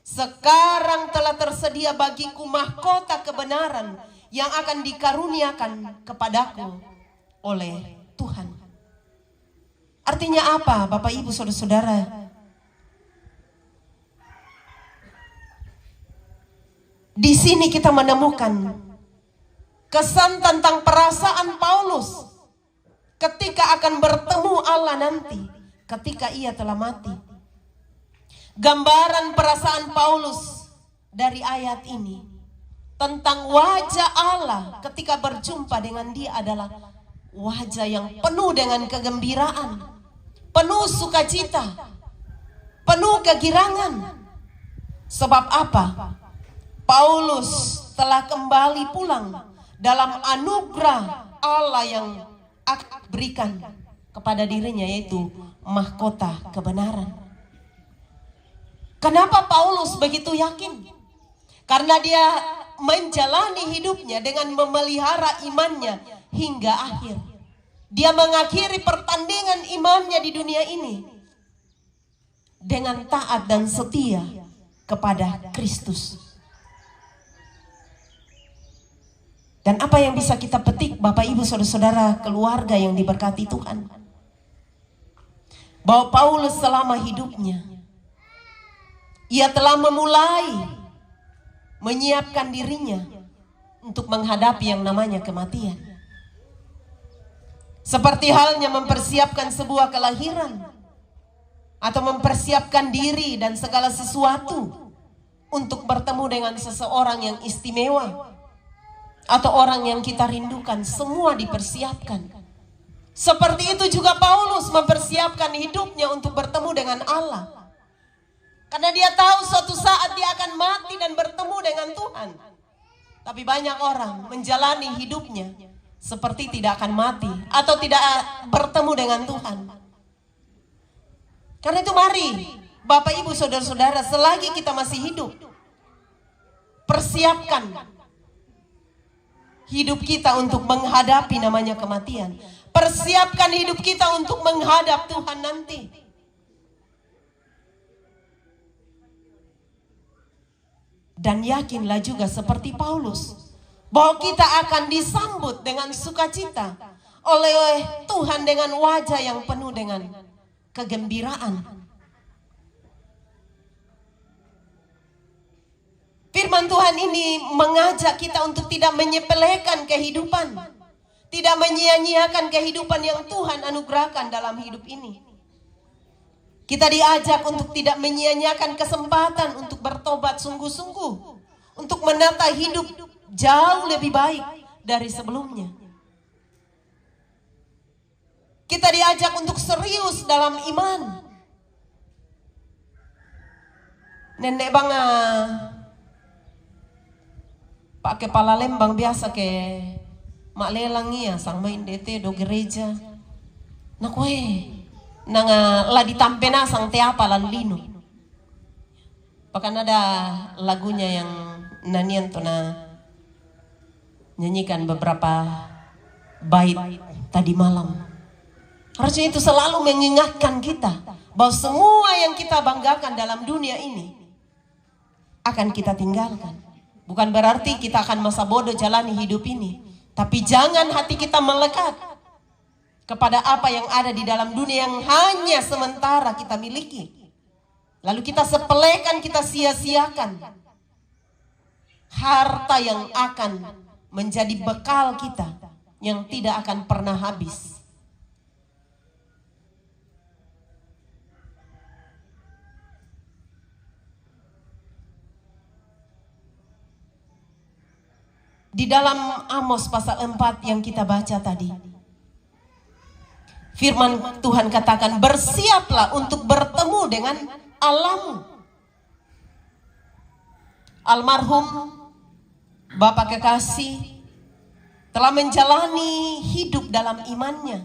Sekarang telah tersedia bagiku mahkota kebenaran yang akan dikaruniakan kepadaku oleh Tuhan. Artinya apa Bapak Ibu Saudara-saudara? Di sini kita menemukan kesan tentang perasaan Paulus ketika akan bertemu Allah nanti, ketika ia telah mati. Gambaran perasaan Paulus dari ayat ini tentang wajah Allah ketika berjumpa dengan Dia adalah wajah yang penuh dengan kegembiraan, penuh sukacita, penuh kegirangan. Sebab apa? Paulus telah kembali pulang dalam anugerah Allah yang akan berikan kepada dirinya, yaitu mahkota kebenaran. Kenapa Paulus begitu yakin? Karena dia menjalani hidupnya dengan memelihara imannya hingga akhir. Dia mengakhiri pertandingan imannya di dunia ini dengan taat dan setia kepada Kristus. Dan apa yang bisa kita petik Bapak Ibu Saudara-saudara keluarga yang diberkati Tuhan? Bahwa Paulus selama hidupnya ia telah memulai menyiapkan dirinya untuk menghadapi yang namanya kematian. Seperti halnya mempersiapkan sebuah kelahiran atau mempersiapkan diri dan segala sesuatu untuk bertemu dengan seseorang yang istimewa. atau orang yang kita rindukan, semua dipersiapkan. Seperti itu juga Paulus mempersiapkan hidupnya untuk bertemu dengan Allah. Karena dia tahu suatu saat dia akan mati dan bertemu dengan Tuhan. Tapi banyak orang menjalani hidupnya seperti tidak akan mati atau tidak bertemu dengan Tuhan. Karena itu mari Bapak Ibu Saudara-saudara, selagi kita masih hidup, persiapkan hidup kita untuk menghadapi namanya kematian. Persiapkan hidup kita untuk menghadap Tuhan nanti. Dan yakinlah juga seperti Paulus, bahwa kita akan disambut dengan sukacita oleh Tuhan dengan wajah yang penuh dengan kegembiraan. Firman Tuhan ini mengajak kita untuk tidak menyepelekan kehidupan, tidak menyia-nyiakan kehidupan yang Tuhan anugerahkan dalam hidup ini. Kita diajak untuk tidak menyia-nyiakan kesempatan untuk bertobat sungguh-sungguh, untuk menata hidup jauh lebih baik dari sebelumnya. Kita diajak untuk serius dalam iman. Nenek banga Pak Kepala Lembang biasa ke mak lelang ya sang main DT do gereja. Nah koe nang la ditampena sang te apa lalu lino. Bahkan ada lagunya yang nanian tuh nyanyikan beberapa bait tadi malam. Harusnya itu selalu mengingatkan kita bahwa semua yang kita banggakan dalam dunia ini akan kita tinggalkan. Bukan berarti kita akan masa bodoh jalani hidup ini, tapi jangan hati kita melekat kepada apa yang ada di dalam dunia yang hanya sementara kita miliki. Lalu kita sepelekan, kita sia-siakan harta yang akan menjadi bekal kita yang tidak akan pernah habis. Di dalam Amos pasal 4 yang kita baca tadi, firman Tuhan katakan, bersiaplah untuk bertemu dengan Allahmu. Almarhum Bapak kekasih telah menjalani hidup dalam imannya,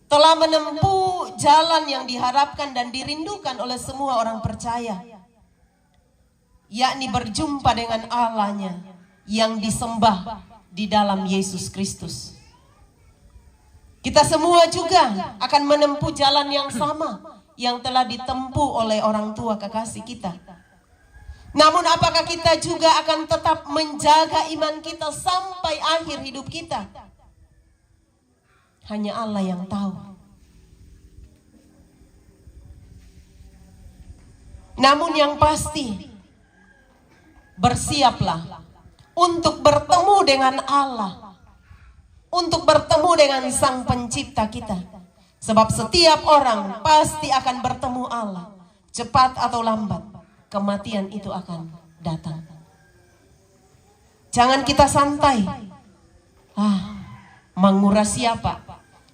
telah menempuh jalan yang diharapkan dan dirindukan oleh semua orang percaya, yakni berjumpa dengan Allahnya yang disembah di dalam Yesus Kristus. Kita semua juga akan menempuh jalan yang sama yang telah ditempuh oleh orang tua kekasih kita. Namun apakah kita juga akan tetap menjaga iman kita sampai akhir hidup kita? Hanya Allah yang tahu. Namun yang pasti, bersiaplah untuk bertemu dengan Allah, untuk bertemu dengan Sang Pencipta kita. Sebab setiap orang pasti akan bertemu Allah. Cepat atau lambat, kematian itu akan datang. Jangan kita santai. Menguras siapa?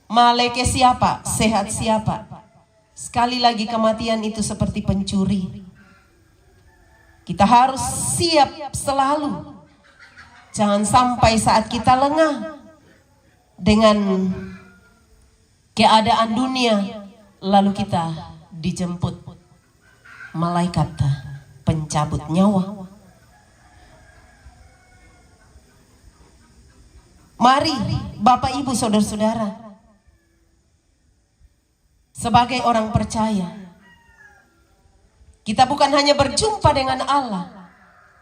Maleke siapa? Sehat siapa? Sekali lagi kematian itu seperti pencuri. Kita harus siap selalu. Jangan sampai saat kita lengah dengan keadaan dunia, lalu kita dijemput malaikat pencabut nyawa. Mari Bapak Ibu Saudara-saudara, sebagai orang percaya, kita bukan hanya berjumpa dengan Allah,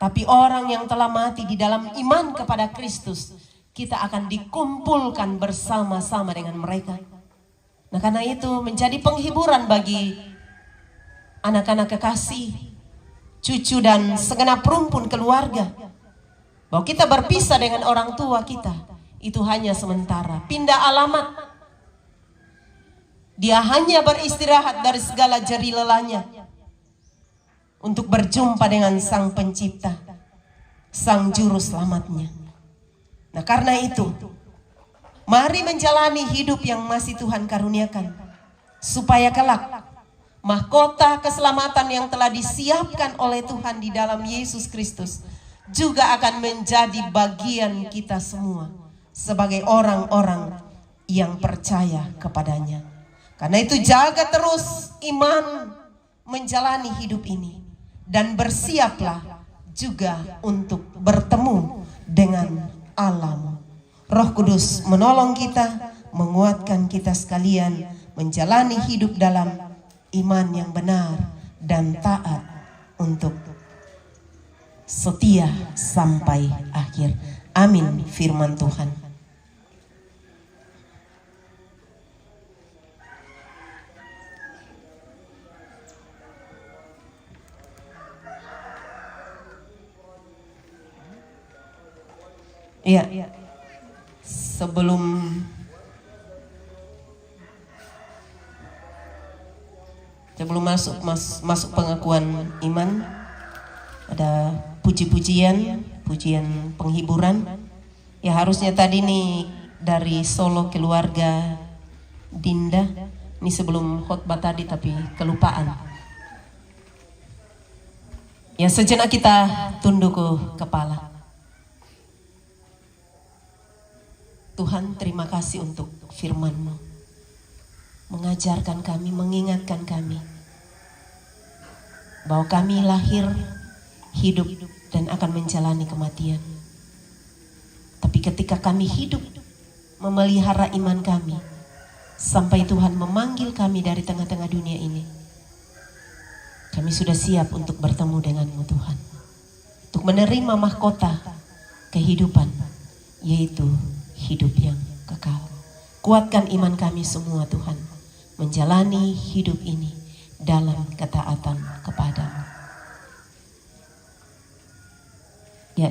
tapi orang yang telah mati di dalam iman kepada Kristus, kita akan dikumpulkan bersama-sama dengan mereka. Nah, karena itu menjadi penghiburan bagi anak-anak kekasih, cucu dan segenap rumpun keluarga, bahwa kita berpisah dengan orang tua kita, itu hanya sementara. Pindah alamat. Dia hanya beristirahat dari segala jerih lelahnya untuk berjumpa dengan Sang Pencipta, Sang Juru Selamatnya. Nah, karena itu, mari menjalani hidup yang masih Tuhan karuniakan, supaya kelak mahkota keselamatan yang telah disiapkan oleh Tuhan di dalam Yesus Kristus juga akan menjadi bagian kita semua sebagai orang-orang yang percaya kepadanya. Karena itu jaga terus iman menjalani hidup ini, dan bersiaplah juga untuk bertemu dengan alam. Roh Kudus menolong kita, menguatkan kita sekalian menjalani hidup dalam iman yang benar dan taat untuk setia sampai akhir. Amin firman Tuhan. Ya, sebelum masuk pengakuan iman, ada pujian penghiburan. Ya, harusnya tadi nih dari Solo keluarga Dinda, ini sebelum khotbah tadi tapi kelupaan. Ya, sejenak kita tunduk kepala. Tuhan, terima kasih untuk firman-Mu, mengajarkan kami, mengingatkan kami bahwa kami lahir, hidup, dan akan menjalani kematian. Tapi ketika kami hidup memelihara iman kami sampai Tuhan memanggil kami dari tengah-tengah dunia ini, kami sudah siap untuk bertemu dengan-Mu Tuhan, untuk menerima mahkota kehidupan, yaitu hidup yang kekal. Kuatkan iman kami semua Tuhan, menjalani hidup ini dalam ketaatan kepada-Mu. Ya,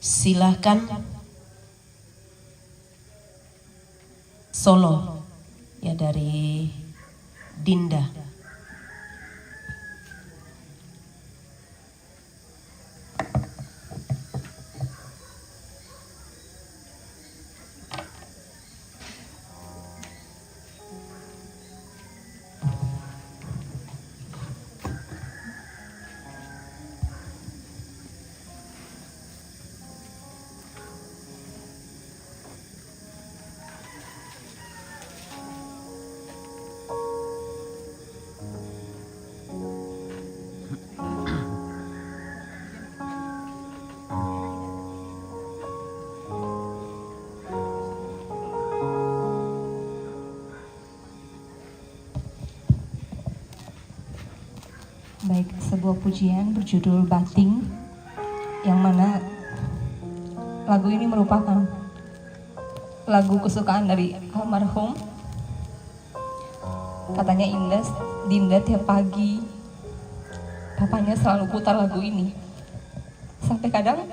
disilahkan solo ya dari Dinda. Baik, sebuah pujian berjudul Bating, yang mana lagu ini merupakan lagu kesukaan dari almarhum. Katanya Dinda tiap pagi papanya selalu putar lagu ini. Sampai kadang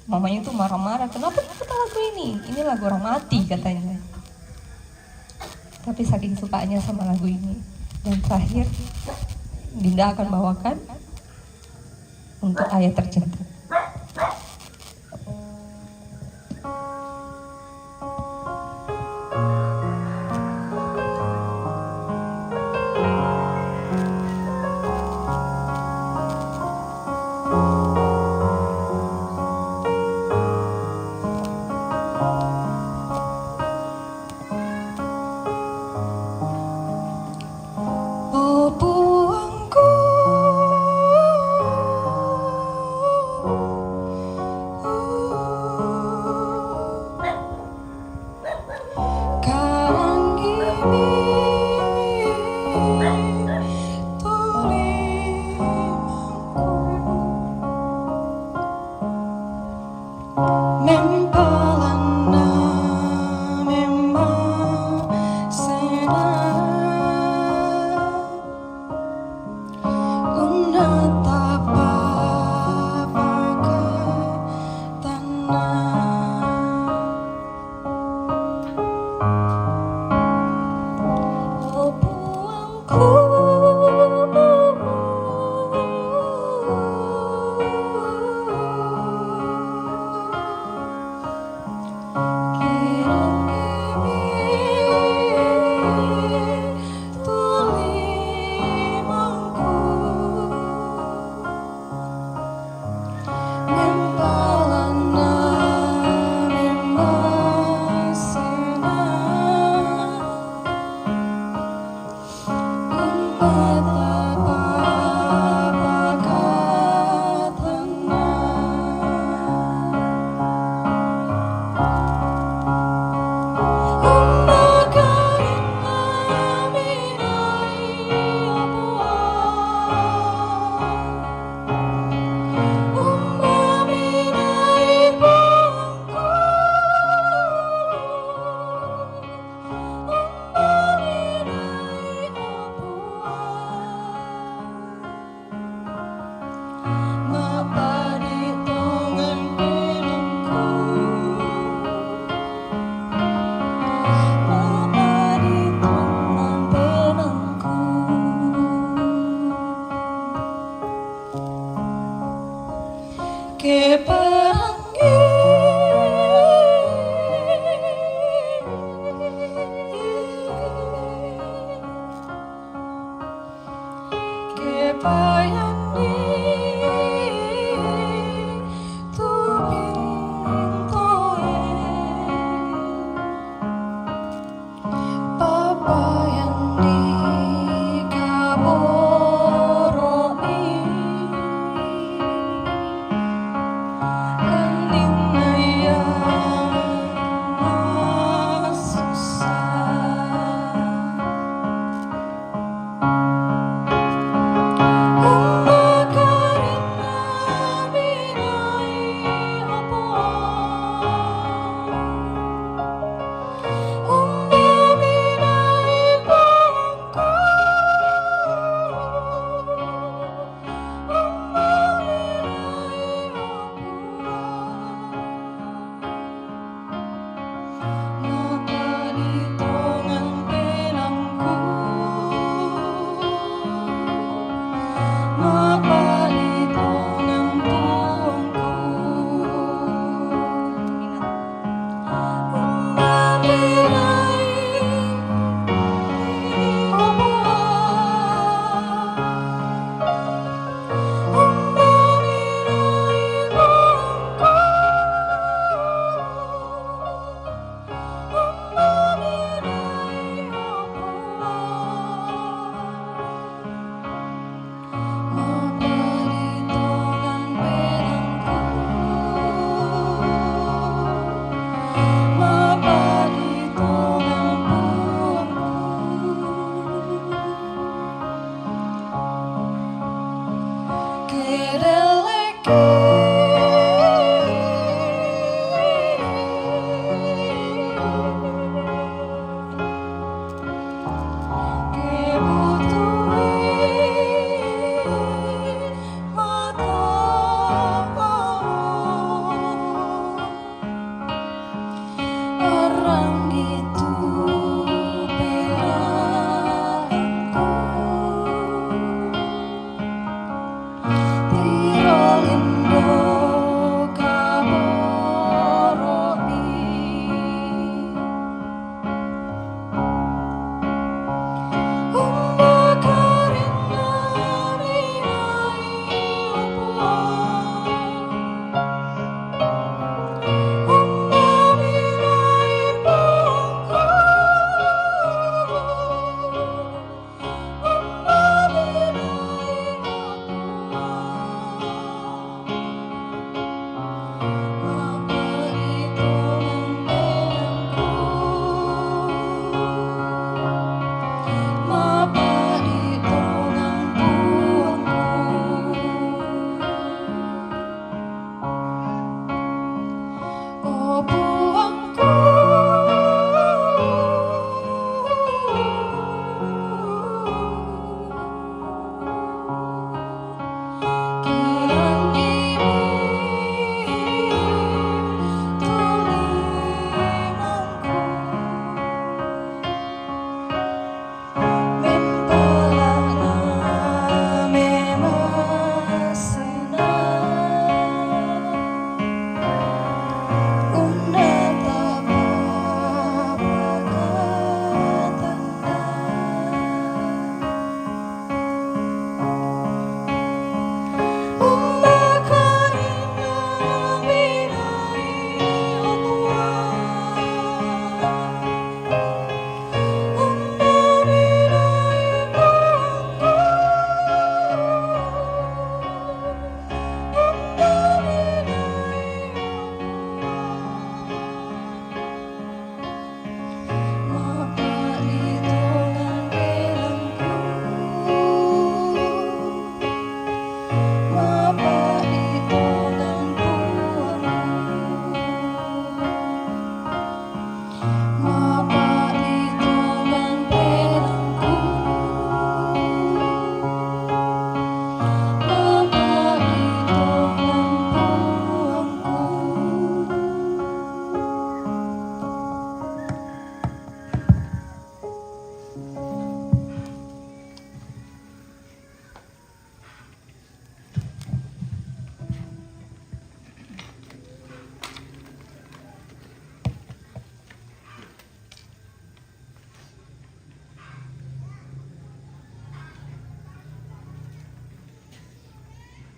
mamanya tuh marah-marah, kenapa putar lagu ini? Ini lagu orang mati katanya. Tapi saking sukanya sama lagu ini, dan terakhir Dinda akan bawakan untuk ayah tercinta.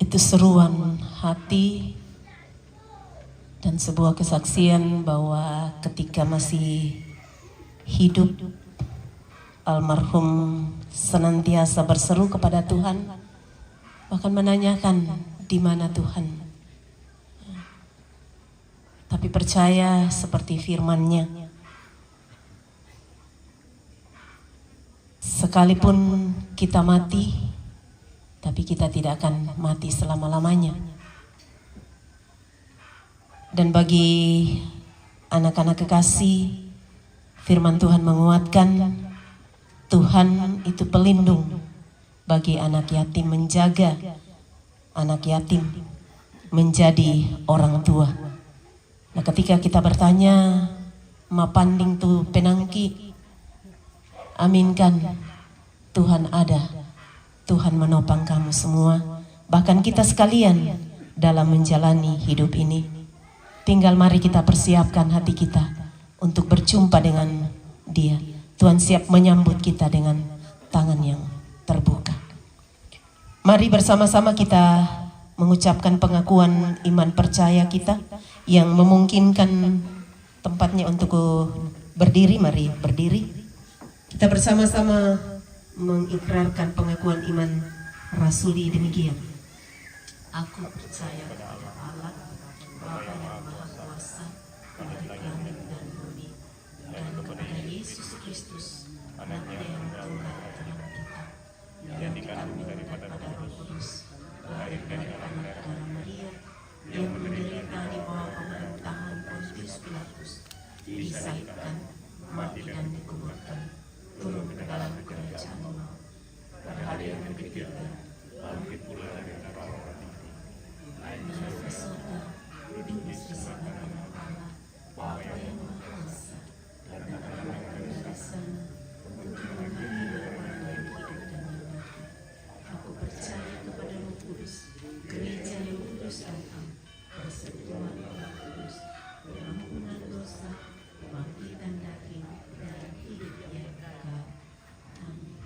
Itu seruan hati dan sebuah kesaksian bahwa ketika masih hidup, almarhum senantiasa berseru kepada Tuhan, bahkan menanyakan di mana Tuhan. Tapi percaya seperti firman-Nya, sekalipun kita mati, tapi kita tidak akan mati selama-lamanya. Dan bagi anak-anak kekasih, firman Tuhan menguatkan, Tuhan itu pelindung bagi anak yatim, menjaga anak yatim menjadi orang tua. Nah, ketika kita bertanya, mapanding tu penangki, aminkan, Tuhan ada. Tuhan menopang kamu semua, bahkan kita sekalian dalam menjalani hidup ini. Tinggal mari kita persiapkan hati kita untuk berjumpa dengan Dia. Tuhan siap menyambut kita dengan tangan yang terbuka. Mari bersama-sama kita mengucapkan pengakuan iman percaya kita yang memungkinkan tempatnya untuk berdiri. Mari berdiri. Kita bersama-sama mengikrarkan pengakuan iman rasuli demikian. Aku percaya kepada Allah, Bapa yang Maha Kuasa, pemilik langit dan bumi, dan kepada Yesus Kristus, Anaknya yang tunggal Tuhan kita, yang dikandung daripada Roh Kudus, lahir dari anak darah Maria, yang menderita di bawah pemerintahan Pontius Pilatus, disalibkan, mati dan dikuburkan, turun ke dalam kerajaan Allah. Pada hari yang ketiga, bangkit pula dari antara orang mati. Naik ke surga, duduk di sebelah kanan Allah, Bapa yang Maha Kuasa, dan akan naik dari sana untuk menghadiri orang yang hidup dan yang mati. Aku percaya kepada Roh Kudus, gereja yang kudus dan am, persekutuan Roh Kudus, pengampunan dosa, kebangkitan daging, dan hidup yang kekal. Amin.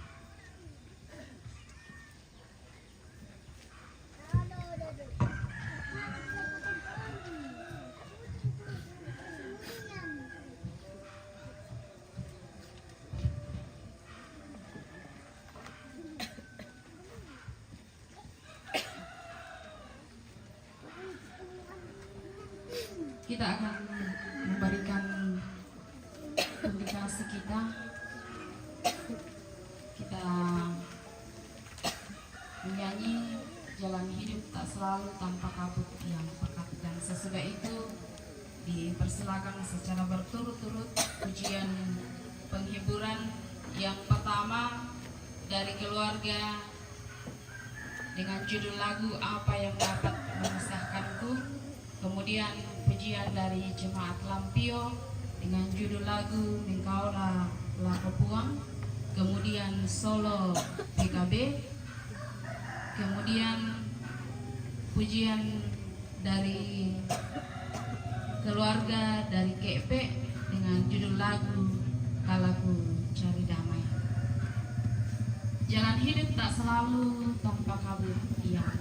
Kita akan memberikan publikasi kita. Kita menyanyi jalan hidup tak selalu tanpa kabut yang pekat, dan sesudah itu dipersilakan secara berturut-turut pujian penghiburan yang pertama dari keluarga dengan judul lagu Apa Yang Dapat Memisahkanku, kemudian pujian dari Jemaat Lampio dengan judul lagu Engkaulah La Kepuang, kemudian solo PKB, kemudian pujian dari keluarga dari KP dengan judul lagu Kalaku Cari Damai. Jalan hidup tak selalu tanpa kabut yang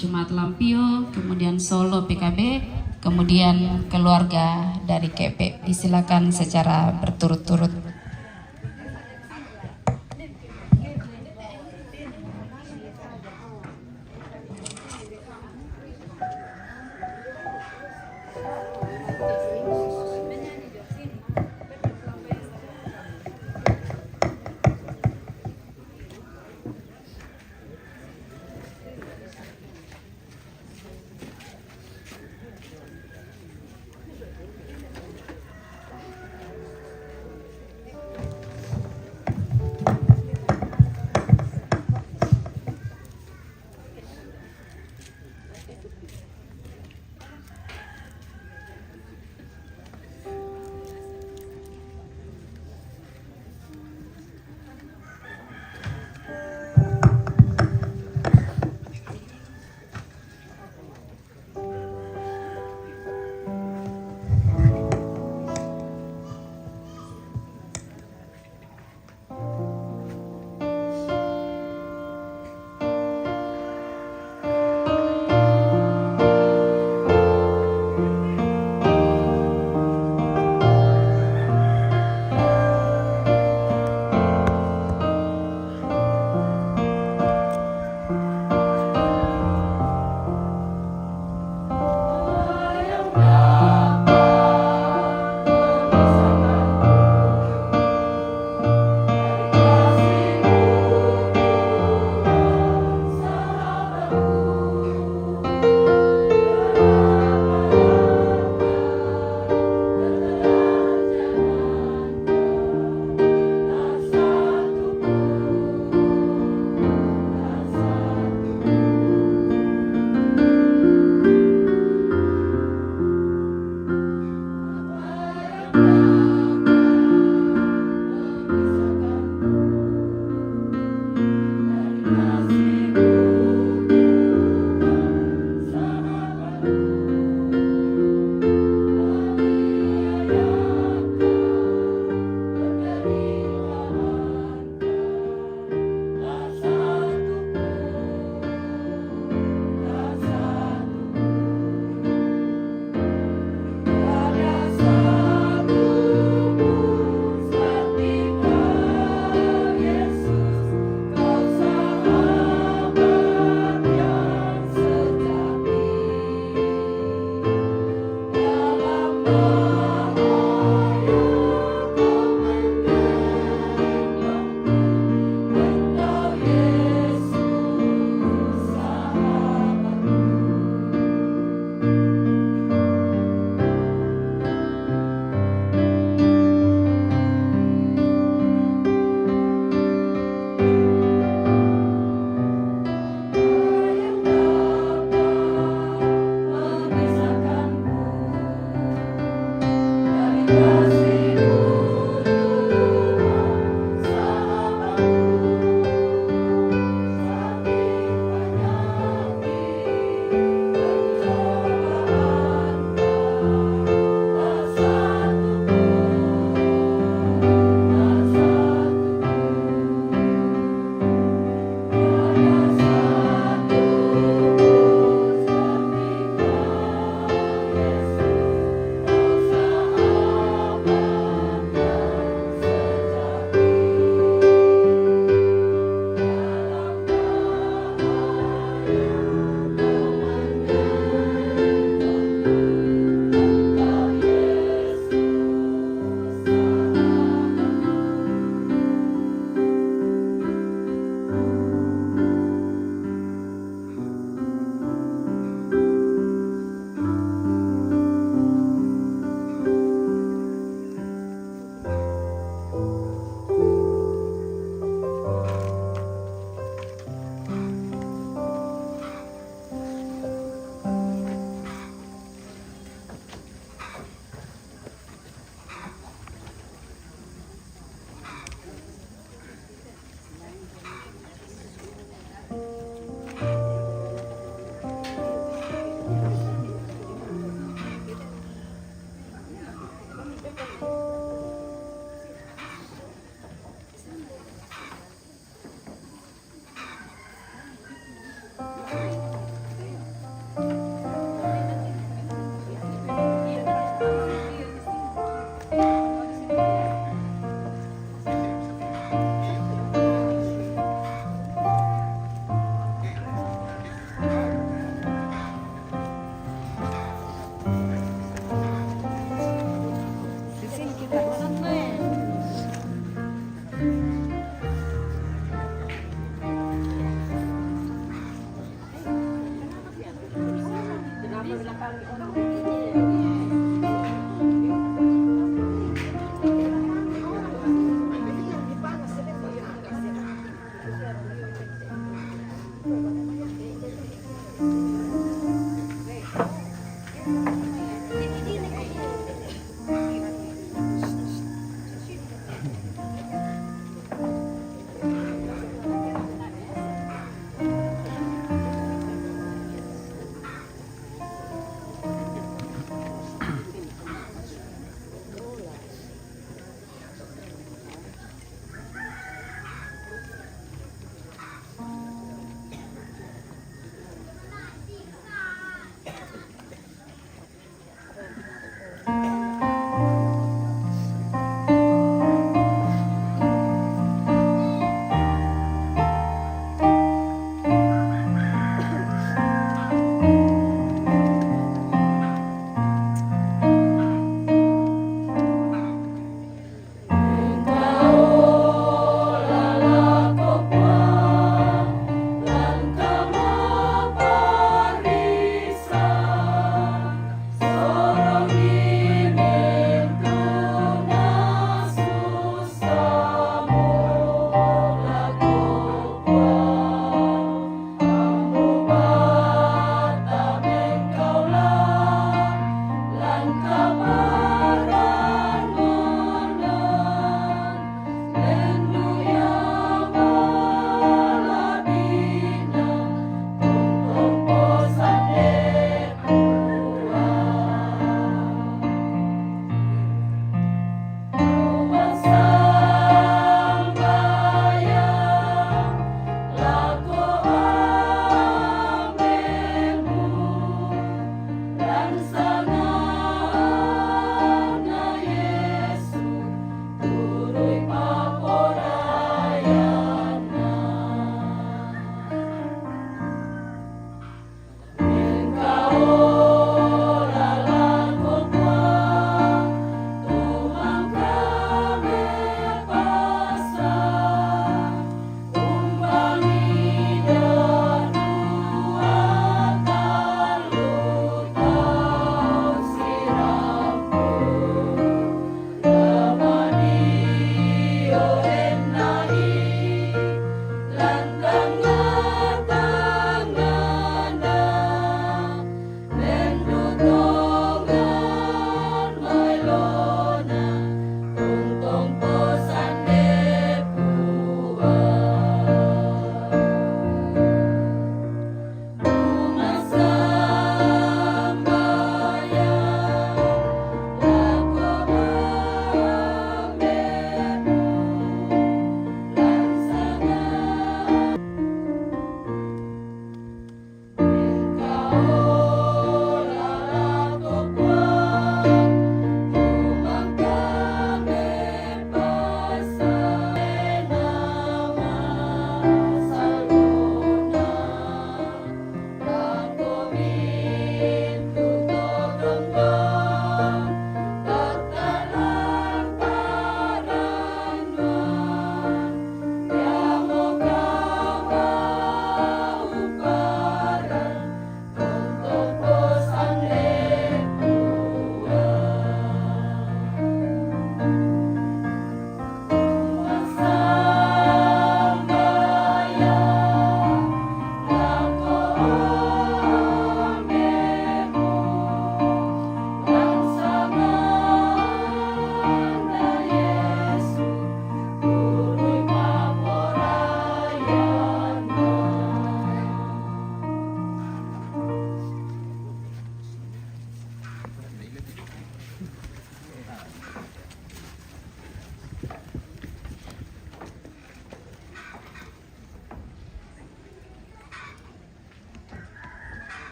Jemaat Lampio, kemudian solo PKB, kemudian keluarga dari KP. Disilakan secara berturut-turut.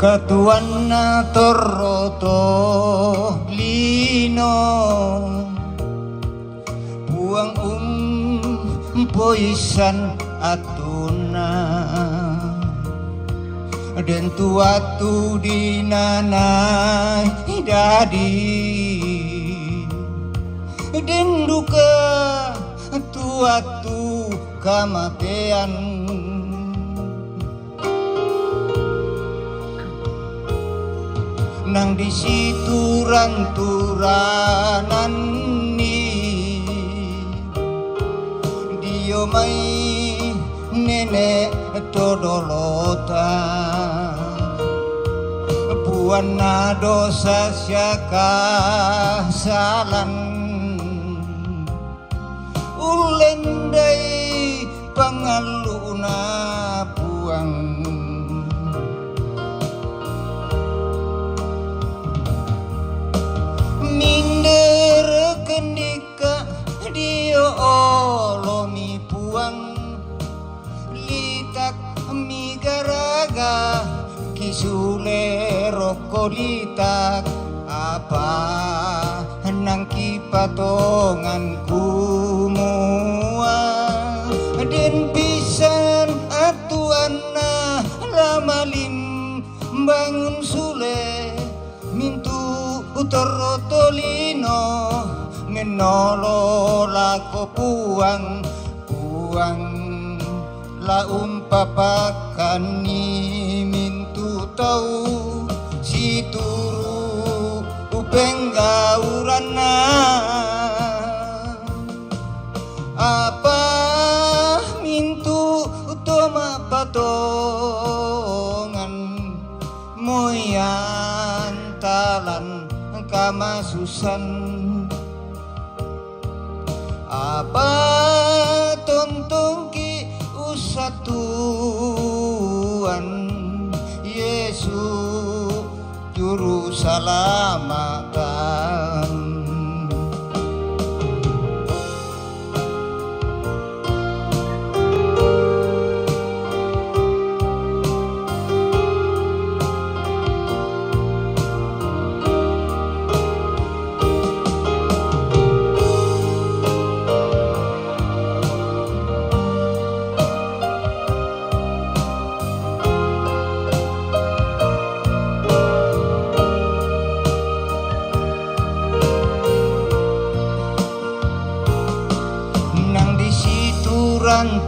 Katuan na toroto lino buang poisan atuna dan tuatu di nanai dadi dan duka tuatu kamatean nang di situ ranturanan ni dio mai nenek todolota buana dosa syaka salan ulendai pangaluna buang minder kendika dio olomi puang litak migaraga kisule roko litak apa nang kipatongan kumua den pisan atuana lamalin bangun sule mintu utorotolino menolo lako puang la umpapakan ni mintu tau si turu upenggaurana apa mintu utama patongan moyan talan kamasusan apa tontong ki usatuan Yesus juru salamatan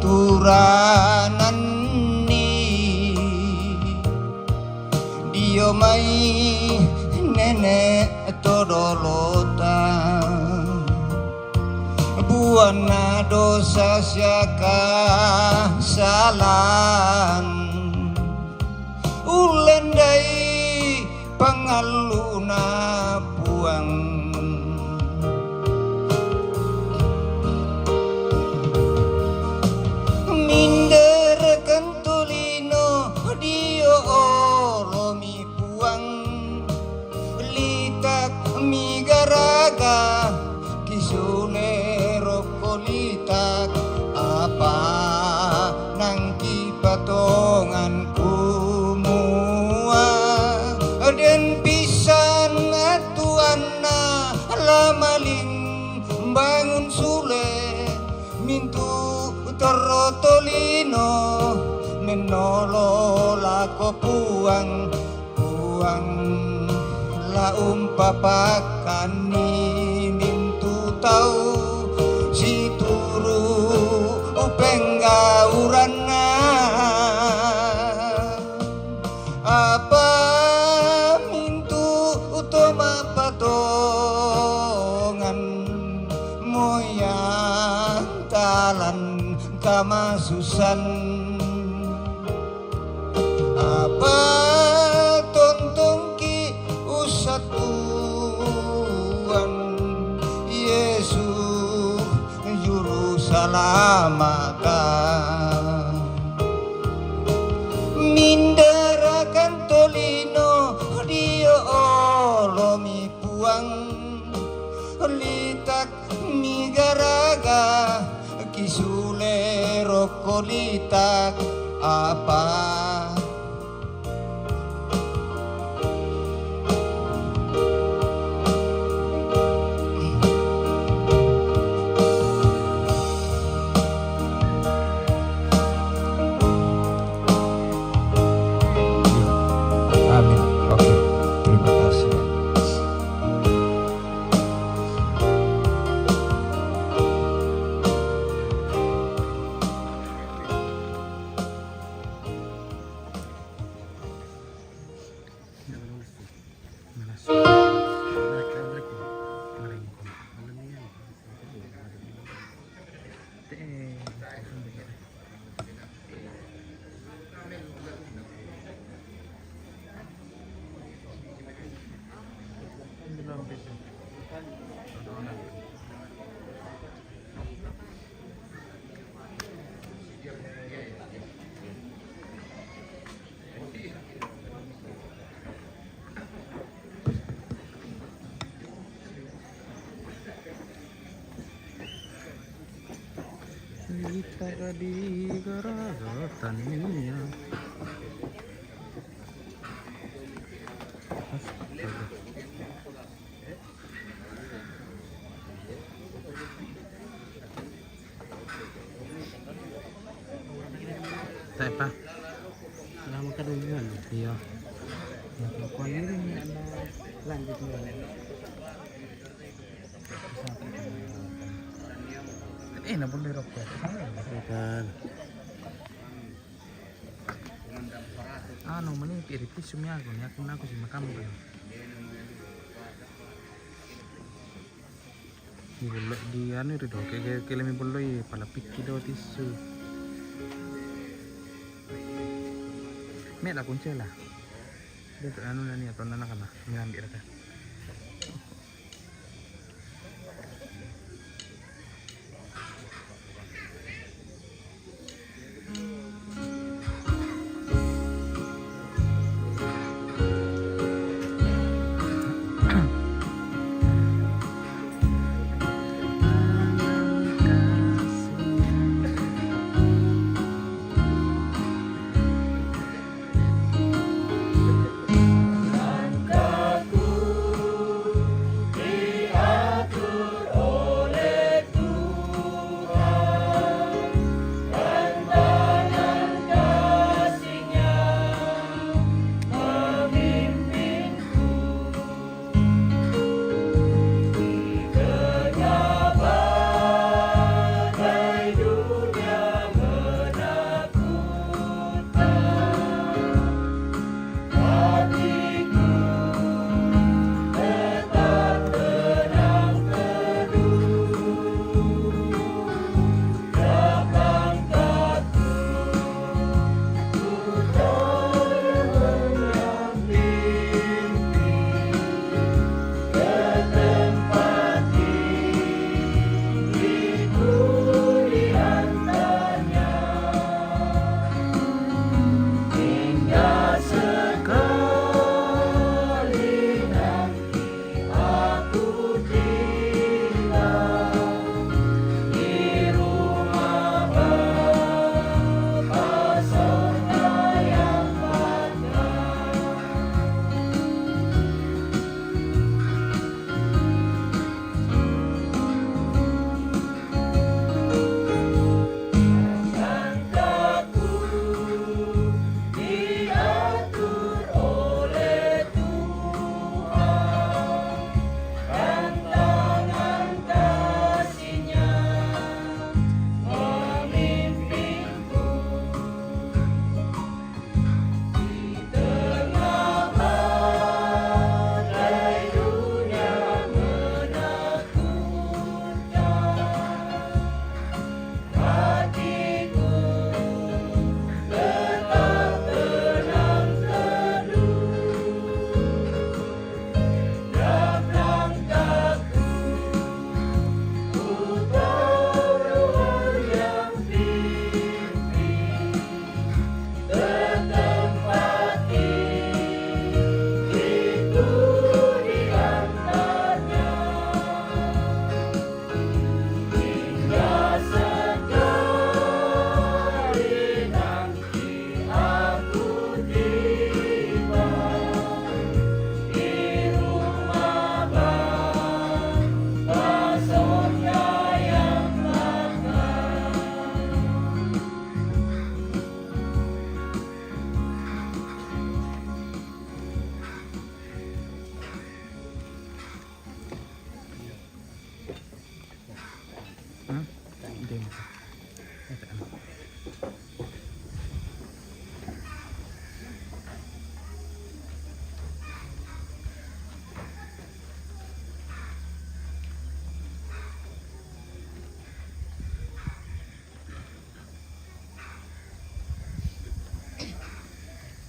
turanan ni dio mai nenek todolota buana dosa syaka salan ulendai pangaluna buang minder kentulino dio olomi puang litak migaraga kisule roko litak apa nang kipatongan kumua den pisan atuana lamalin bangun sule mintu torotolino menolo lako puang la umpapakan ni mintu tau si turu upenggaurana apa mintu utama patongan moyan talan kamasusan apa tontong ki usatuan Yesus juru salamatan minderakan tolino dio olomi puang litak migaraga kisule roko litak apa Kita di Garagotania. Apa? Nama kadungan. Iya. Kau ini ada lanjut Napun dari rokok. Bukan. Ano mani piripis sumya ako niya kung ako si makam ko. Di ano rin do kaya kailan mi buloy palapit kido tisu. May la kunsela. Dito ano na niya to na nakana. Ngambi ra ka.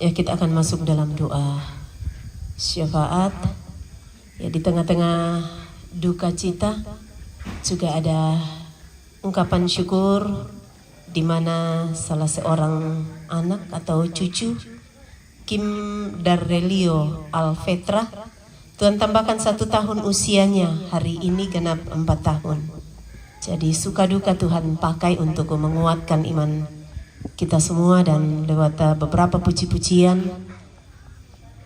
Ya, kita akan masuk dalam doa syafaat. Ya, di tengah-tengah duka cita juga ada ungkapan syukur di mana salah seorang anak atau cucu Kim Darrelio Alvetra, Tuhan tambahkan 1 tahun usianya, hari ini genap 4 tahun. Jadi suka duka Tuhan pakai untuk menguatkan iman kita semua, dan lewat beberapa puji-pujian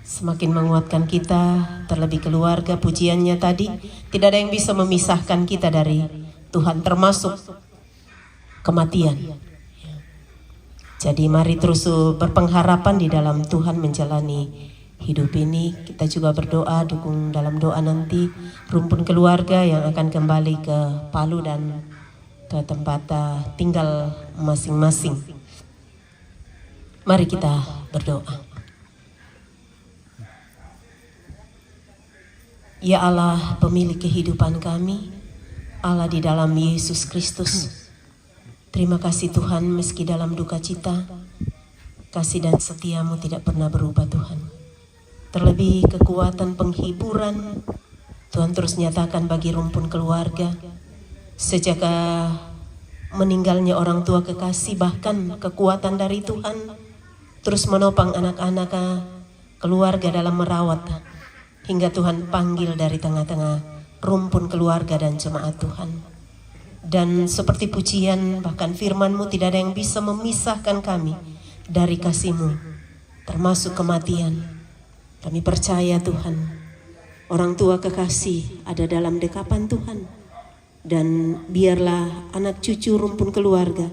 semakin menguatkan kita, terlebih keluarga. Pujiannya tadi, tidak ada yang bisa memisahkan kita dari Tuhan, termasuk kematian. Jadi mari terus berpengharapan di dalam Tuhan menjalani hidup ini. Kita juga berdoa, dukung dalam doa nanti rumpun keluarga yang akan kembali ke Palu dan ke tempat tinggal masing-masing. Mari kita berdoa. Ya Allah, pemilik kehidupan kami, Allah di dalam Yesus Kristus, terima kasih Tuhan, meski dalam duka cita, kasih dan setiamu tidak pernah berubah Tuhan. Terlebih kekuatan penghiburan Tuhan terus nyatakan bagi rumpun keluarga. Sejak meninggalnya orang tua kekasih, bahkan kekuatan dari Tuhan terus menopang anak-anak keluarga dalam merawat, hingga Tuhan panggil dari tengah-tengah rumpun keluarga dan jemaat Tuhan. Dan seperti pujian, bahkan firman-Mu, tidak ada yang bisa memisahkan kami dari kasih-Mu, termasuk kematian. Kami percaya Tuhan, orang tua kekasih ada dalam dekapan Tuhan. Dan biarlah anak cucu rumpun keluarga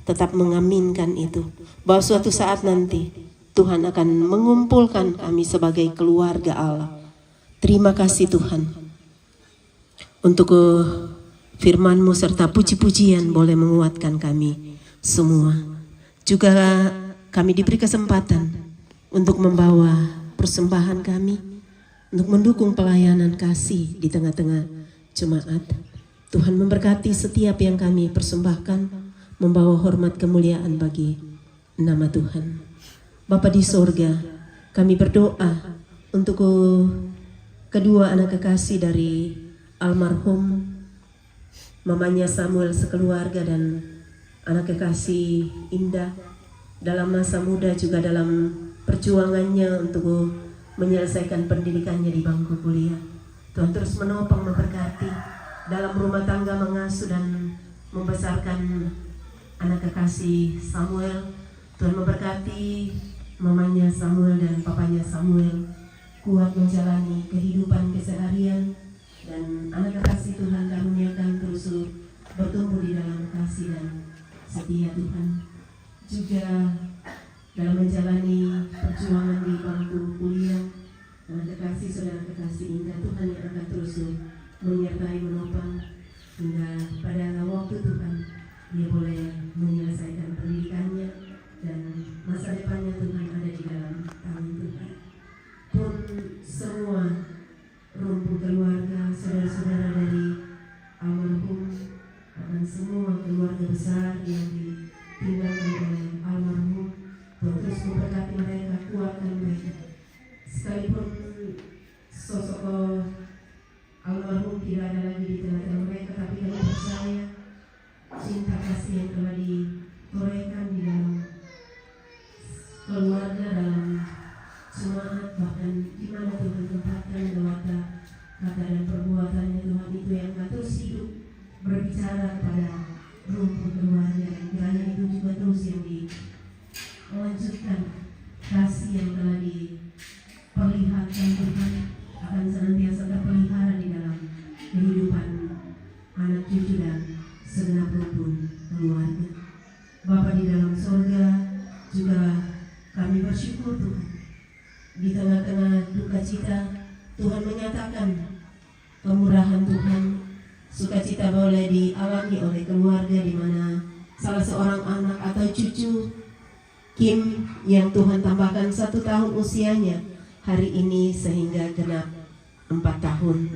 tetap mengaminkan itu, bahwa suatu saat nanti Tuhan akan mengumpulkan kami sebagai keluarga Allah. Terima kasih Tuhan untuk firman-Mu serta puji-pujian boleh menguatkan kami semua. Juga kami diberi kesempatan untuk membawa persembahan kami, untuk mendukung pelayanan kasih di tengah-tengah jemaat. Tuhan memberkati setiap yang kami persembahkan, membawa hormat kemuliaan bagi nama Tuhan. Bapa di sorga, kami berdoa untuk kedua anak kekasih dari almarhum mamanya Samuel sekeluarga dan anak kekasih Indah dalam masa muda, juga dalam perjuangannya untuk menyelesaikan pendidikannya di bangku kuliah. Tuhan terus menopang, memberkati dalam rumah tangga, mengasuh dan membesarkan anak kekasih Samuel. Tuhan memberkati mamanya Samuel dan papanya Samuel kuat menjalani kehidupan keseharian, dan anak kekasih Tuhan karuniakan terus bertumbuh di dalam kasih dan setia Tuhan. Juga dalam menjalani perjuangan di bangku kuliah, anak kekasih saudara kekasih Indah, Tuhan yang akan terus menyertai, menopang hingga pada waktu Tuhan dia boleh menyelesaikan pendidikannya dan masa depannya Tuhan ada di dalam tangan Tuhan. Pun semua rumpun keluarga, saudara-saudara dari almarhum, dan semua keluarga besar yang ditinggalkan oleh almarhum, Tuhan terus memberkati mereka, kuatkan mereka. Sekalipun sosok almarhum tidak ada lagi di tengah-tengah mereka, tapi kami percaya cinta kasih yang telah ditorehkan di dalam keluarga, dalam jemaat, bahkan di mana Tuhan tempatkan lewat kata dan perbuatannya Tuhan, itu yang akan terus hidup berbicara kepada rumpun keluarga, dan kiranya itu juga terus yang melanjutkan kasih yang telah diperlihatkan Tuhan akan senantiasa terpelihara di dalam kehidupan anak cucu dan segenap rumpun keluarga. Bapa di dalam surga, juga kami bersyukur Tuhan, di tengah-tengah duka cita Tuhan menyatakan kemurahan Tuhan. Sukacita boleh dialami oleh keluarga di mana salah seorang anak atau cucu Kim yang Tuhan tambahkan 1 tahun usianya hari ini sehingga genap 4 tahun.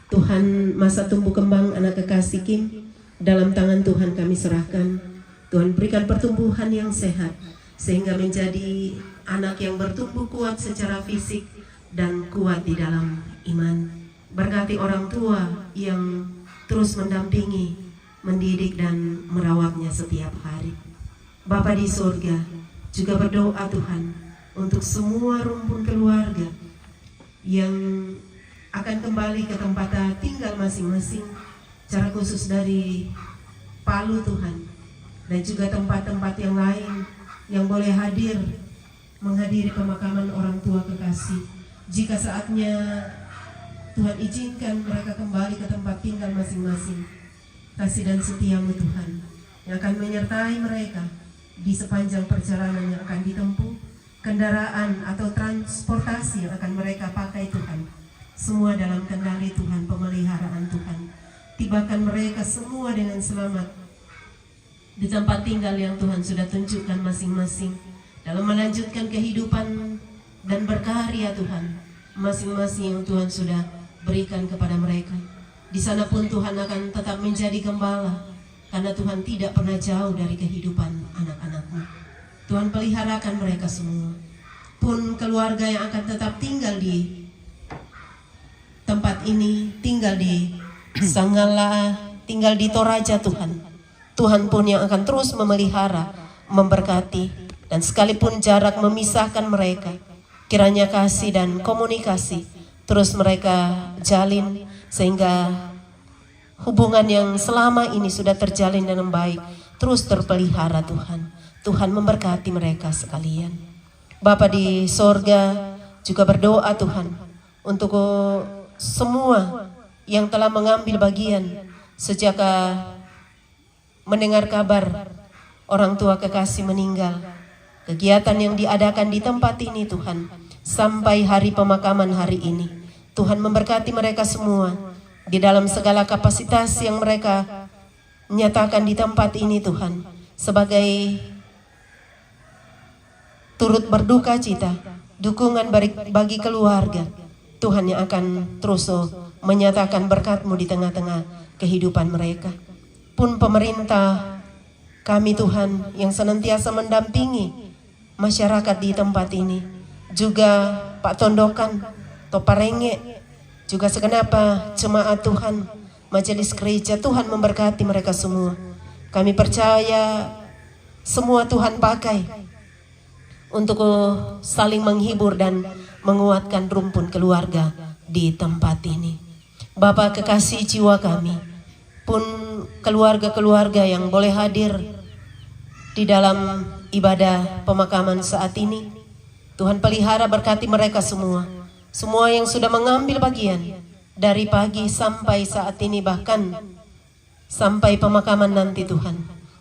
Tuhan, masa tumbuh kembang anak kekasih Kim dalam tangan Tuhan kami serahkan. Tuhan berikan pertumbuhan yang sehat sehingga menjadi anak yang bertumbuh kuat secara fisik dan kuat di dalam iman. Berkati orang tua yang terus mendampingi, mendidik dan merawatnya setiap hari. Bapa di surga, juga berdoa Tuhan untuk semua rumpun keluarga yang akan kembali ke tempat tinggal masing-masing, secara khusus dari Palu Tuhan, dan juga tempat-tempat yang lain yang boleh menghadiri pemakaman orang tua kekasih. Jika saatnya Tuhan izinkan mereka kembali ke tempat tinggal masing-masing, kasih dan setiamu Tuhan yang akan menyertai mereka di sepanjang perjalanan yang akan ditempuh, kendaraan atau transportasi yang akan mereka pakai Tuhan, semua dalam kendali Tuhan, pemeliharaan Tuhan. Tibakan mereka semua dengan selamat di tempat tinggal yang Tuhan sudah tunjukkan masing-masing dalam melanjutkan kehidupan dan berkarya Tuhan masing-masing yang Tuhan sudah berikan kepada mereka. Di sana pun Tuhan akan tetap menjadi gembala, karena Tuhan tidak pernah jauh dari kehidupan anak-anak-Mu. Tuhan peliharakan mereka semua. Pun keluarga yang akan tetap tinggal di tempat ini, tinggal di Sanggala, tinggal di Toraja Tuhan. Tuhan pun yang akan terus memelihara, memberkati, dan sekalipun jarak memisahkan mereka, kiranya kasih dan komunikasi terus mereka jalin, sehingga hubungan yang selama ini sudah terjalin dengan baik terus terpelihara Tuhan. Tuhan memberkati mereka sekalian. Bapa di sorga, juga berdoa Tuhan untuk semua yang telah mengambil bagian sejak mendengar kabar orang tua kekasih meninggal. Kegiatan yang diadakan di tempat ini Tuhan, sampai hari pemakaman hari ini, Tuhan memberkati mereka semua di dalam segala kapasitas yang mereka nyatakan di tempat ini Tuhan, sebagai turut berduka cita, dukungan bagi keluarga. Tuhan yang akan terus menyatakan berkat-Mu di tengah-tengah kehidupan mereka. Pun pemerintah kami Tuhan yang senantiasa mendampingi masyarakat di tempat ini, juga Pak Tondokan, Toparenge, juga segenap jemaat Tuhan, majelis gereja, Tuhan memberkati mereka semua. Kami percaya semua Tuhan pakai untuk saling menghibur dan menguatkan rumpun keluarga di tempat ini. Bapa kekasih jiwa kami, pun keluarga-keluarga yang boleh hadir di dalam ibadah pemakaman saat ini, Tuhan pelihara, berkati mereka semua. Semua yang sudah mengambil bagian dari pagi sampai saat ini, bahkan sampai pemakaman nanti Tuhan.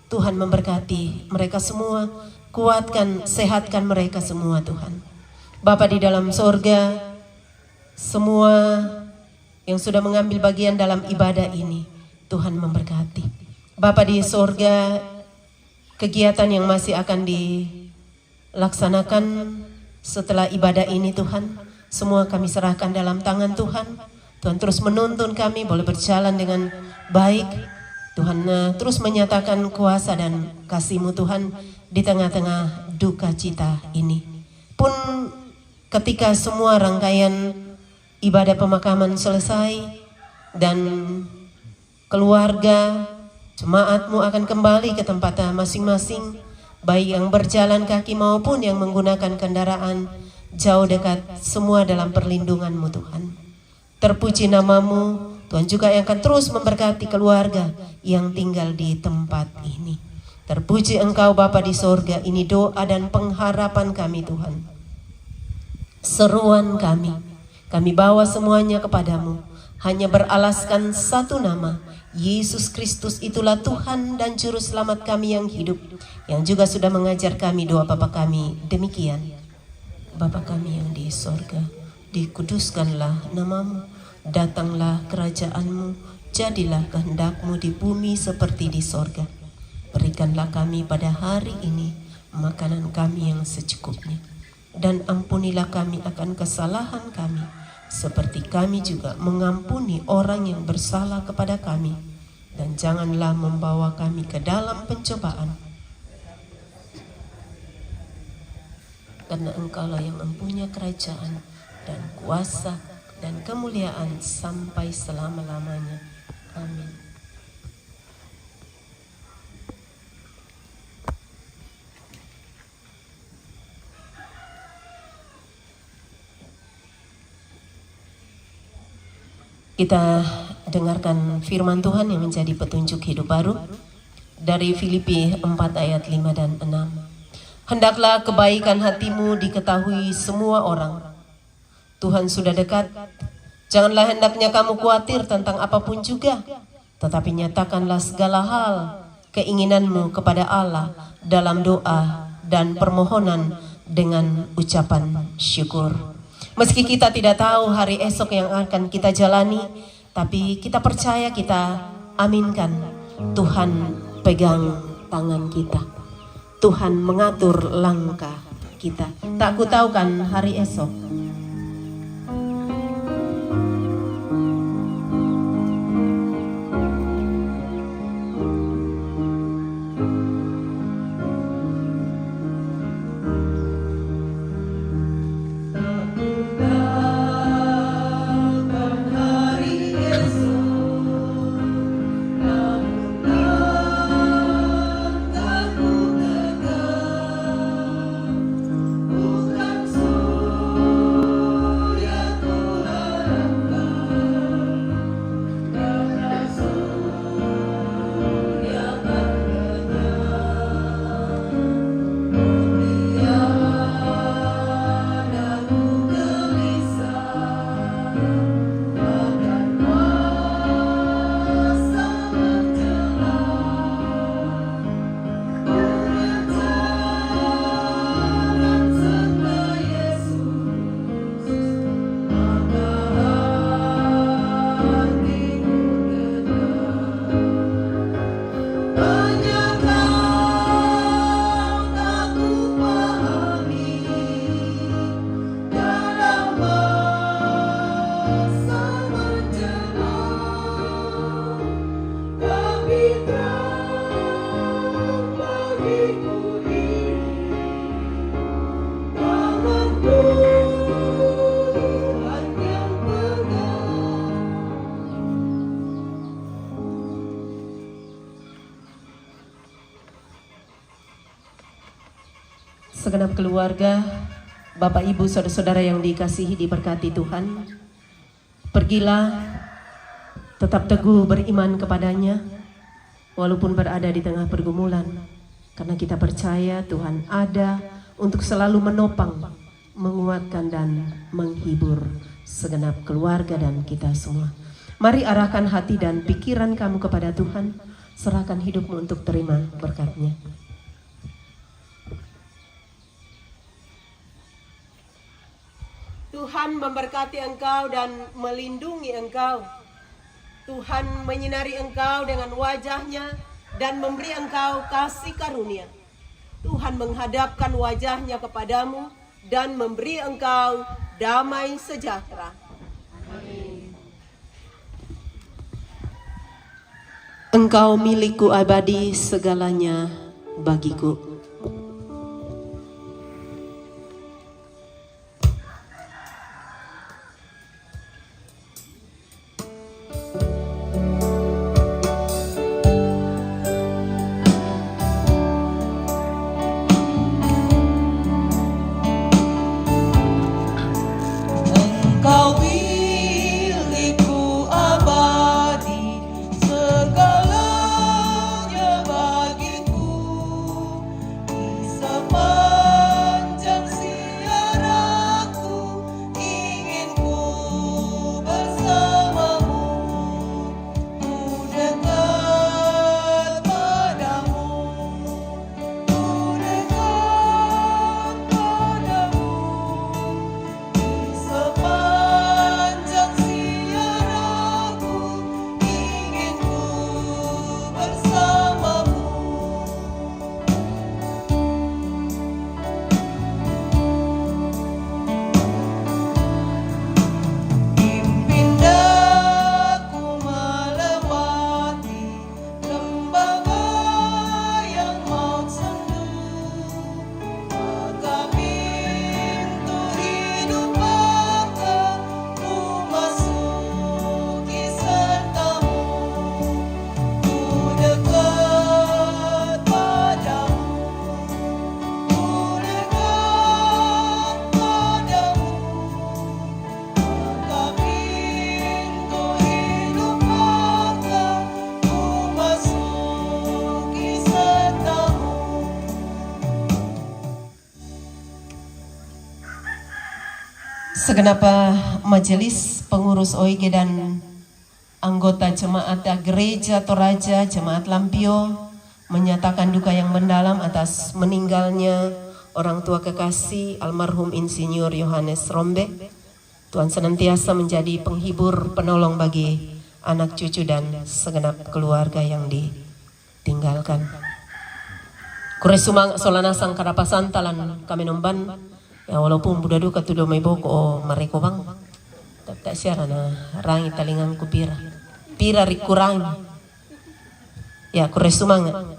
Tuhan memberkati mereka semua, kuatkan, sehatkan mereka semua Tuhan. Bapa di dalam sorga, semua yang sudah mengambil bagian dalam ibadah ini, Tuhan memberkati. Bapa di sorga, kegiatan yang masih akan dilaksanakan setelah ibadah ini Tuhan, semua kami serahkan dalam tangan Tuhan. Tuhan terus menuntun kami boleh berjalan dengan baik. Tuhan terus menyatakan kuasa dan kasih-Mu Tuhan di tengah-tengah duka cita ini. Pun ketika semua rangkaian ibadah pemakaman selesai dan keluarga jemaat-Mu akan kembali ke tempat masing-masing, baik yang berjalan kaki maupun yang menggunakan kendaraan, jauh dekat, semua dalam perlindungan-Mu Tuhan. Terpuji nama-Mu Tuhan, juga yang akan terus memberkati keluarga yang tinggal di tempat ini. Terpuji Engkau Bapa di sorga, ini doa dan pengharapan kami Tuhan. Seruan kami bawa semuanya kepadamu, hanya beralaskan satu nama, Yesus Kristus. Itulah Tuhan dan Juru Selamat kami yang hidup, yang juga sudah mengajar kami doa Bapa kami demikian. Bapa kami yang di sorga, dikuduskanlah nama-Mu, datanglah kerajaan-Mu, jadilah kehendak-Mu di bumi seperti di sorga. Berikanlah kami pada hari ini makanan kami yang secukupnya, dan ampunilah kami akan kesalahan kami, seperti kami juga mengampuni orang yang bersalah kepada kami. Dan janganlah membawa kami ke dalam pencobaan, karena Engkaulah yang mempunyai kerajaan dan kuasa dan kemuliaan sampai selama-lamanya. Amin. Kita dengarkan firman Tuhan yang menjadi petunjuk hidup baru dari Filipi 4 ayat 5 dan 6. Hendaklah kebaikan hatimu diketahui semua orang. Tuhan sudah dekat. Janganlah hendaknya kamu khawatir tentang apapun juga, tetapi nyatakanlah segala hal keinginanmu kepada Allah dalam doa dan permohonan dengan ucapan syukur. Meski kita tidak tahu hari esok yang akan kita jalani, tapi kita percaya, kita aminkan Tuhan pegang tangan kita. Tuhan mengatur langkah kita. Tak ku tahu kan hari esok. Segenap keluarga, Bapak Ibu Saudara-saudara yang dikasihi diberkati Tuhan, pergilah tetap teguh beriman kepadanya walaupun berada di tengah pergumulan, karena kita percaya Tuhan ada untuk selalu menopang, menguatkan dan menghibur segenap keluarga dan kita semua. Mari arahkan hati dan pikiran kamu kepada Tuhan, serahkan hidupmu untuk terima berkat-Nya. Tuhan memberkati engkau dan melindungi engkau. Tuhan menyinari engkau dengan wajah-Nya dan memberi engkau kasih karunia. Tuhan menghadapkan wajah-Nya kepadamu dan memberi engkau damai sejahtera. Amin. Engkau milikku abadi, segalanya bagiku. segenap majelis pengurus OIG dan anggota jemaat gereja Toraja Jemaat Lampio menyatakan duka yang mendalam atas meninggalnya orang tua kekasih almarhum Insinyur Yohanes Rombe. Tuhan senantiasa menjadi penghibur, penolong bagi anak cucu dan segenap keluarga yang ditinggalkan. Kuresumang solana sang karapasan talan kami nomban ya walaupun budak duka tu do may boko o mareko bang tak siya na rangi talingan ku pira rikurang ya kuresumang.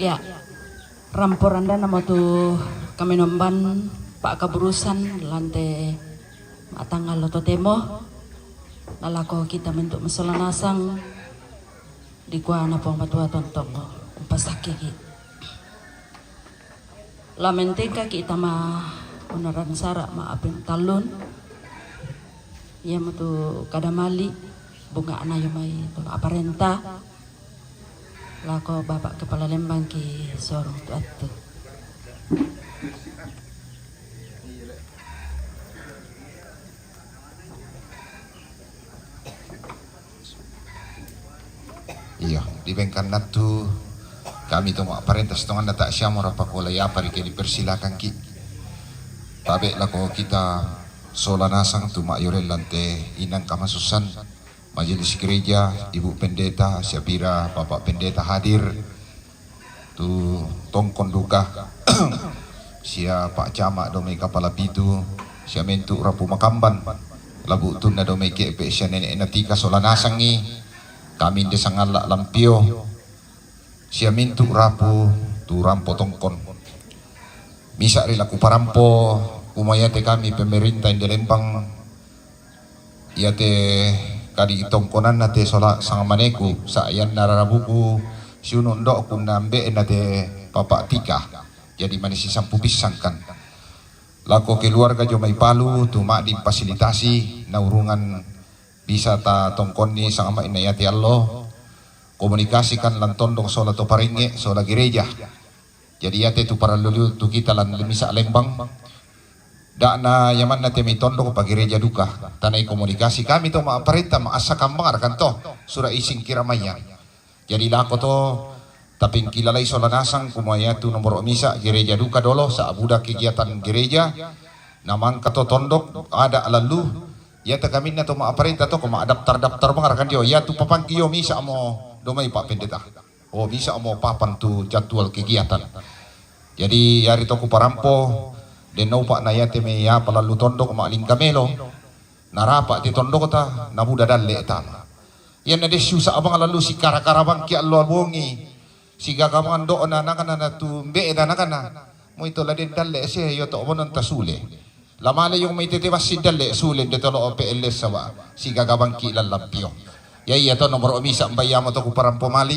Ya, ramporanda nama tu kami nomban Pak Kaburusan lantai matanggal loto temo lalako kita bentuk masalah nasang di kuana pong patua tontok pasake ki lamenteka kita ma onoran sara ma apin talun ya matu kadamali bunga anayo mai to aparenta lako bapak kepala Lembang ki sorong tu atu. Iya, di bengkan natu kami tu mak parenta setengah nata siamo rapakola ya parike dipersilakan ki. Pabe lako kita sola nasang tu mak yorel lante inang kamasusan majelis gereja, ibu pendeta, Syabira, bapak pendeta hadir tu tongkon duka sia pak camak domai kapala pitu sia mentu rapu makamban labu tunna domai ke pe sia nenek natika sola nasang ni kami desa ngalak lampio sia mintu rapu tu rampo tongkon misa rilaku parampo umayate kami pemerintah di Lembang iate kadi tongkonan nate sola sang maneku sayan nararabuku siunun dok kun nambe nate papa tika jadi manisi sampu pisangkan lako keluarga jomai palu tu mak difasilitasi naurungan bisa ta tongkon ni sang ama inayati Allah komunikasikan lan tondong sola to paringe sola gereja jadi yate tu para lulu tu kita lan lemisa Lembang dakna yaman nate mi tondong pa gereja duka tanai komunikasi kami to ma parenta ma asa kambangar kan to sura ising kiramaya jadi lako to taping kilalai sola nasang kumaya tu nomor misa gereja duka dolo sa abuda kegiatan gereja namang kato tondok ada lalu ya ta kami na to ma aparenta to kuma daftar bangar kan dio ya tu papan kiyo misa mo domai pak pendeta oh misa mo papan tu jadwal kegiatan jadi yari to ku parampo den no pak na ya teme ya palalu tondok ma lingkamelo narapa ti tondok ta nabuda dalle ta ya na desu sa abang lalu si kara-karabang ki allo bongi si gagaman do na nakana tu mbe na nakana mo ito la den dalle se yo to bonon tasule lamala yung may titiwas si dalle sulit dito lo PLS sawa si gagabang kilal lampyo yay ito nomor omisa ang bayamo to kuparang pumali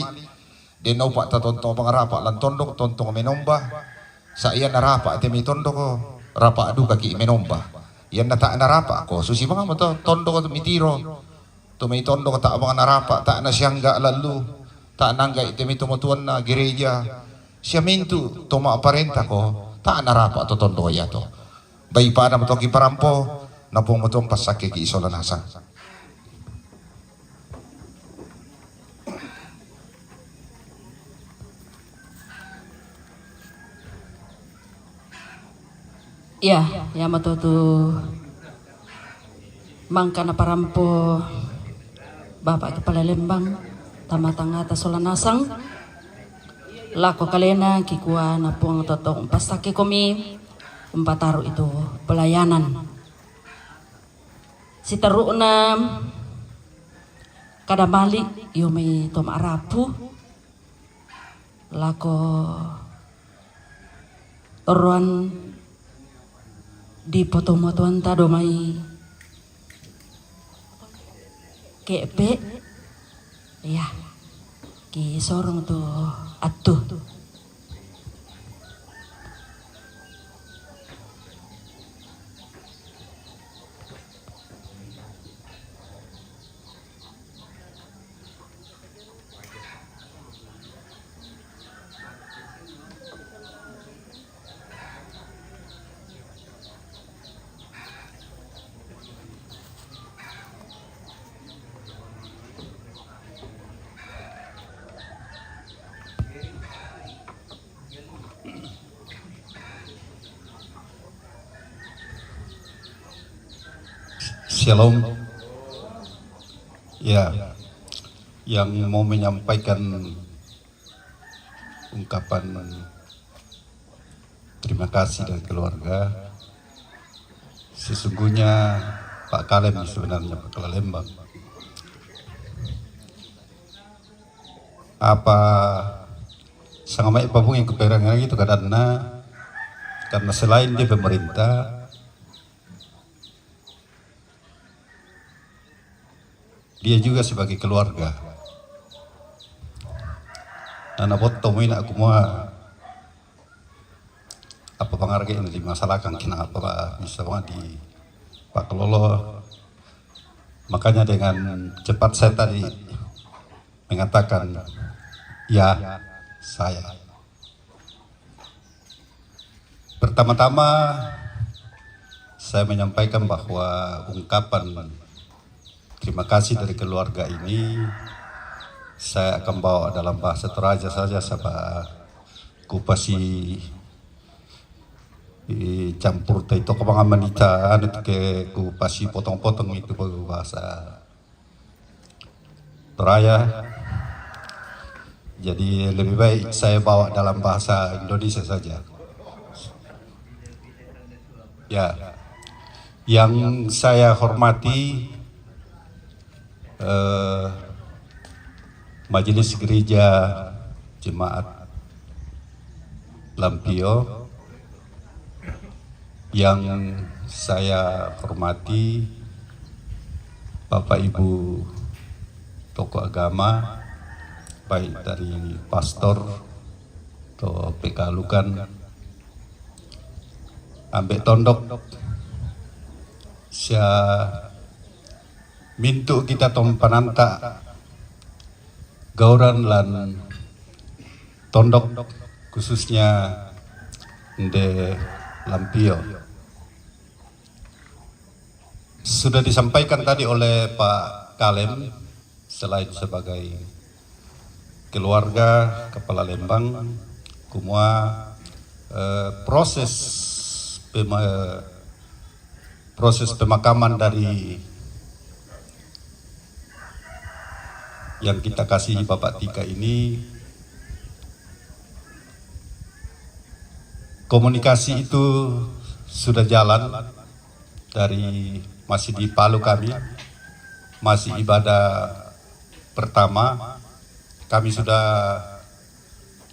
din no pa tatonto pangarapa lan tondok tontong menomba sa iyan narapa ate may tondo ko rapa aduka ki menomba yan nata narapa ko susi mga mo to tondo ko mitiro to may tondo ko ta mga narapa ta na siyangga lalu ta nangga ite may tumutuan na gereja siya mintu to maaparenta ko ta narapa to tondo ko yato bayi pada matoki parampo napong motong pasake ki isola nasa ya ya matoto mangka na parampo bapak kepala Lembang tamatanga ta sola nasang lako kalena kikuan napong totong pasake komi empataru itu pelayanan si teruk na kada balik yo may toma arapu lako oruan di potong-potongan tado may kepe ya ki sorong to atuh Shalom. Ya, yang mau menyampaikan ungkapan terima kasih dari keluarga. Sesungguhnya Pak Kalem sebenarnya Pak Kepala Lembang. Apa sangat baik yang keperangan itu karena selain dia pemerintah dia juga sebagai keluarga. Nana botto mina aku mau apa penghargaan di masalah kan kena apa bisa di Pak Kelolo. Makanya dengan cepat saya tadi mengatakan ya saya. Pertama-tama saya menyampaikan bahwa ungkapan terima kasih dari keluarga ini saya akan bawa dalam bahasa Toraja saja sama kupasi campur itu kepangamanita anu ke kupasi potong-potong itu bahasa Toraja. Jadi lebih baik saya bawa dalam bahasa Indonesia saja. Ya, yang saya hormati Majelis Gereja Jemaat Lampio, yang saya hormati Bapak Ibu tokoh agama, baik dari pastor atau pekalukan ambek tondok, saya mintu kita tompananta gauran lan tondok khususnya de Lampio. Sudah disampaikan tadi oleh Pak Kalem, selain sebagai keluarga Kepala Lembang, semua proses pemakaman dari yang kita kasih Bapak Tika ini, komunikasi itu sudah jalan dari masih di Palu kami, masih ibadah pertama, kami sudah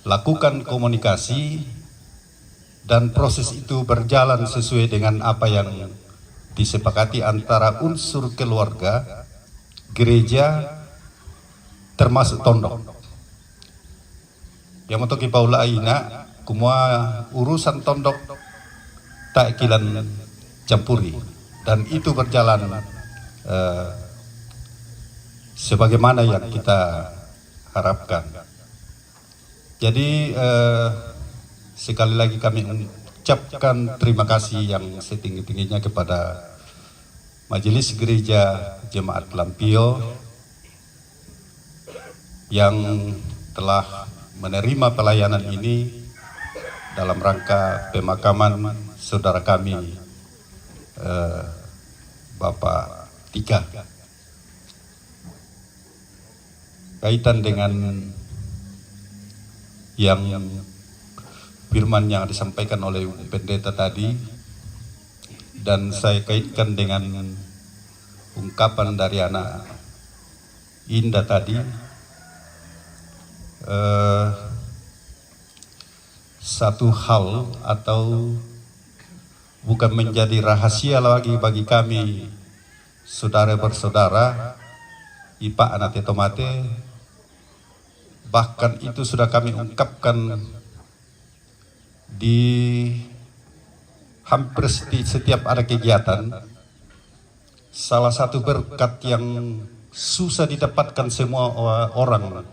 lakukan komunikasi dan proses itu berjalan sesuai dengan apa yang disepakati antara unsur keluarga, gereja, termasuk tondok. Yang untuk Paula Aina, semua urusan tondok tak kilan campuri, dan itu berjalan sebagaimana yang kita harapkan. Jadi sekali lagi kami mengucapkan terima kasih yang setinggi-tingginya kepada Majelis Gereja Jemaat Lampio yang telah menerima pelayanan ini dalam rangka pemakaman saudara kami Bapak Tika. Kaitan dengan yang firman yang disampaikan oleh pendeta tadi, dan saya kaitkan dengan ungkapan dari anak Indah tadi, satu hal atau bukan menjadi rahasia lagi bagi kami saudara bersaudara Ipa Anate Tomate, bahkan itu sudah kami ungkapkan di hampir setiap ada kegiatan. Salah satu berkat yang susah didapatkan semua orang,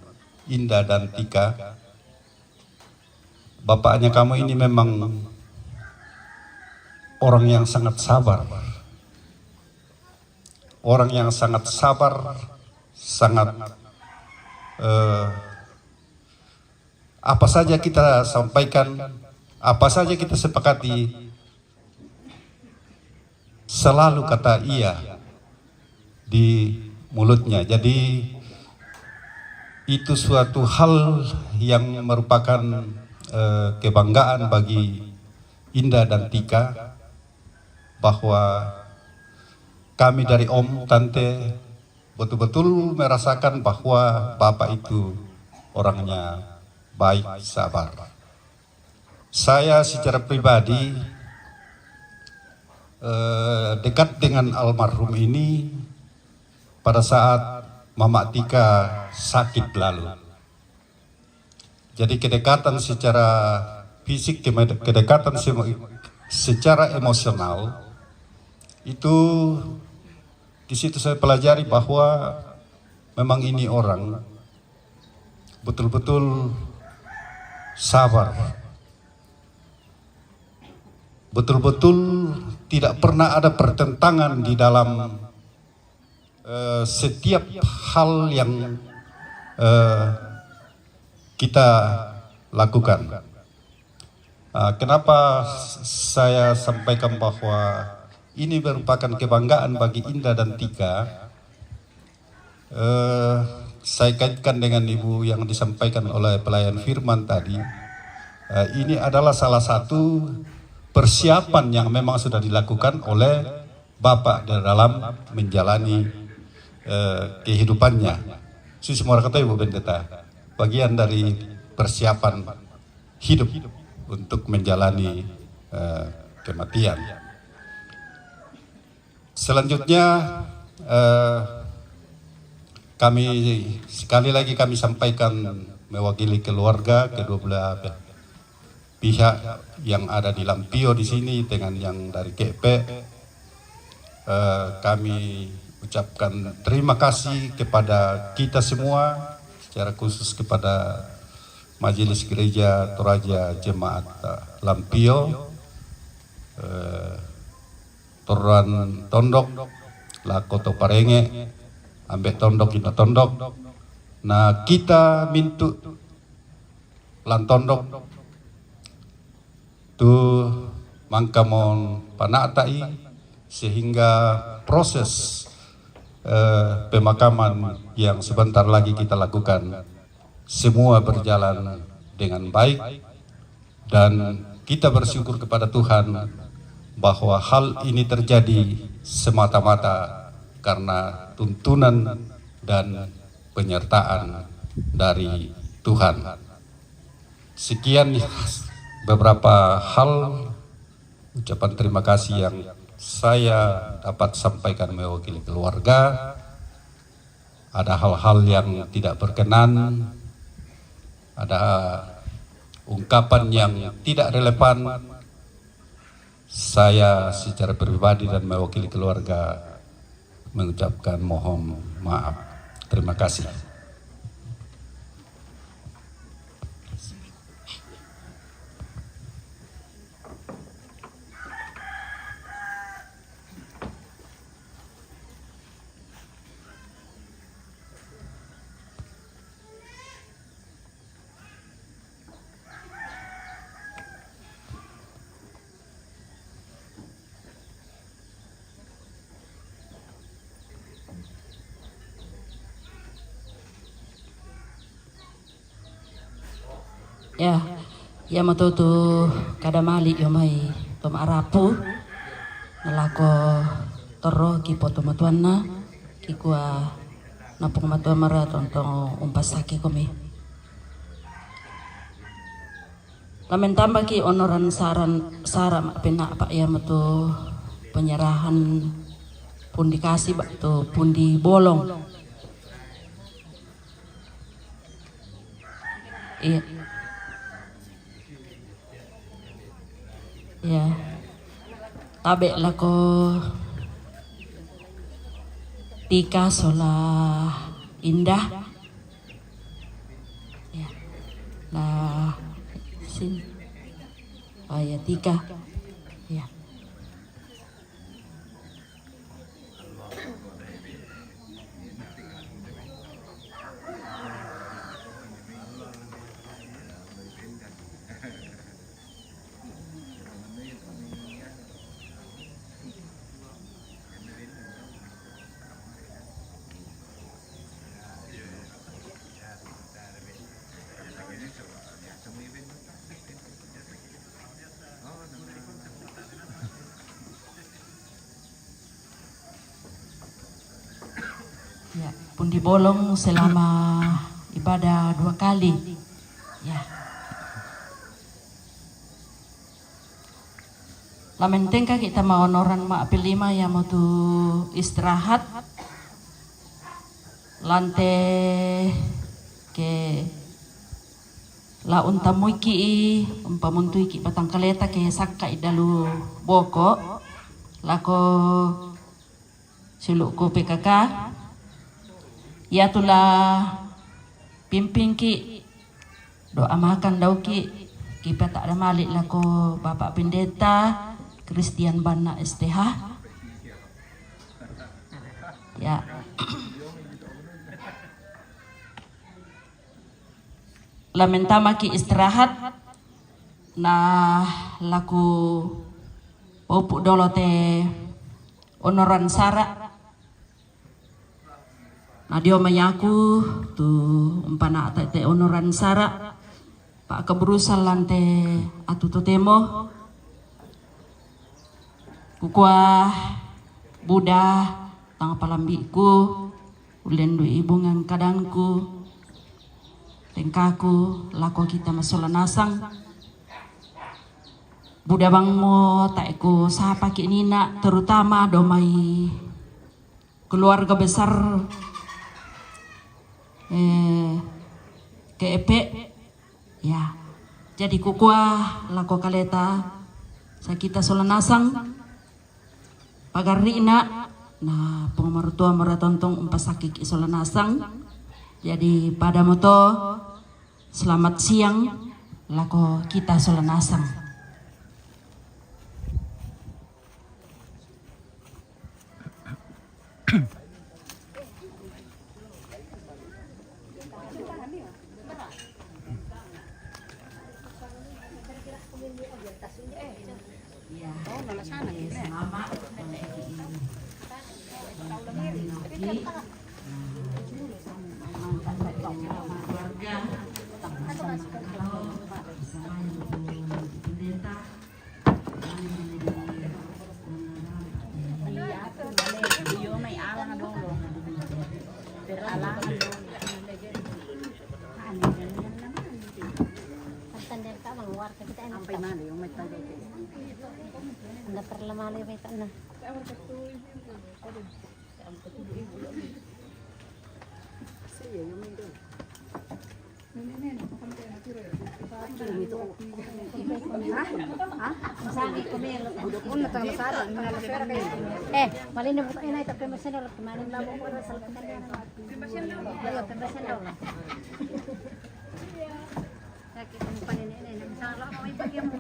Indah dan Tika, bapaknya kamu ini memang orang yang sangat sabar. Orang yang sangat sabar, sangat apa saja kita sampaikan, apa saja kita sepakati, selalu kata iya di mulutnya. Jadi itu suatu hal yang merupakan kebanggaan bagi Indah dan Tika, bahwa kami dari Om Tante betul-betul merasakan bahwa Bapak itu orangnya baik, sabar. Saya secara pribadi dekat dengan almarhum ini pada saat Mama Tika sakit lalu. Jadi kedekatan secara fisik, kedekatan secara emosional itu di situ saya pelajari bahwa memang ini orang betul-betul sabar, betul-betul tidak pernah ada pertentangan di dalam setiap hal yang kita lakukan. Kenapa saya sampaikan bahwa ini merupakan kebanggaan bagi Indah dan Tika? Saya kaitkan dengan Ibu yang disampaikan oleh pelayan firman tadi. Ini adalah salah satu persiapan yang memang sudah dilakukan oleh Bapak dalam menjalani kehidupannya. Semua kata Ibu Pendeta, bagian dari persiapan hidup untuk menjalani kematian. Selanjutnya kami sekali lagi kami sampaikan mewakili keluarga kedua belah pihak yang ada di Lampio di sini dengan yang dari KP. Kami ucapkan terima kasih kepada kita semua, secara khusus kepada Majelis Gereja Toraja Jemaat Lampio, Toran Tondok, Lakoto Parenge, Ambek Tondok, Ina Tondok. Nah kita mintu Lan Tondok tu mangkamon panatai sehingga proses pemakaman yang sebentar lagi kita lakukan semua berjalan dengan baik, dan kita bersyukur kepada Tuhan bahwa hal ini terjadi semata-mata karena tuntunan dan penyertaan dari Tuhan. Sekian beberapa hal ucapan terima kasih yang saya dapat sampaikan mewakili keluarga. Ada hal-hal yang tidak berkenan, ada ungkapan yang tidak relevan. Saya secara pribadi dan mewakili keluarga mengucapkan mohon maaf. Terima kasih. Ya matoto kada mali yomai tom arapu nalako toro ki poto matuana ki kuah napung matua mara tontong umpasake komi. Lamen tambah ki onoran sara mak pena pak ya matu penyerahan pun dikasih bak tu pun dibolong. Iya. Ya, tabe lako Tika sola Indah. Ya, lah sini. Oh ya Tika. Ya. Ya, pun dibolong selama ibadah 2 kali. Ya. Lamen tengka kita mau onoran mak pelima yang mau tu istirahat. lante ke la untamu iki umpamuntu iki batang kaleta ke sakka idalu boko lako silukku PKK ya tula pimpin ki doa makan dau ki kita tak ada malik lako Bapak Pendeta Christian Bana STH ya. Lamentama ki istirahat nah laku opuk dolo te onoran sara nah dia menyaku tu umpana te onoran sara pak keberusan lante atu temo kukua Buddha tang palambiku ulen du ibungan kadangku tengkaku lako kita masola nasang Buddha bangmo taeku sapa ki nina terutama domai keluarga besar KEP ya jadi kukua lako kaleta sakita sola nasang pagarina nah pengamartua maratontong umpasakik isola nasang jadi pada moto selamat siang lako kita sola nasang. Malin buka ini tapi mesin dulu kemarin lama pun asal kemarin. Pembersih dulu. Sakit panen ini misalnya mau itu dia mau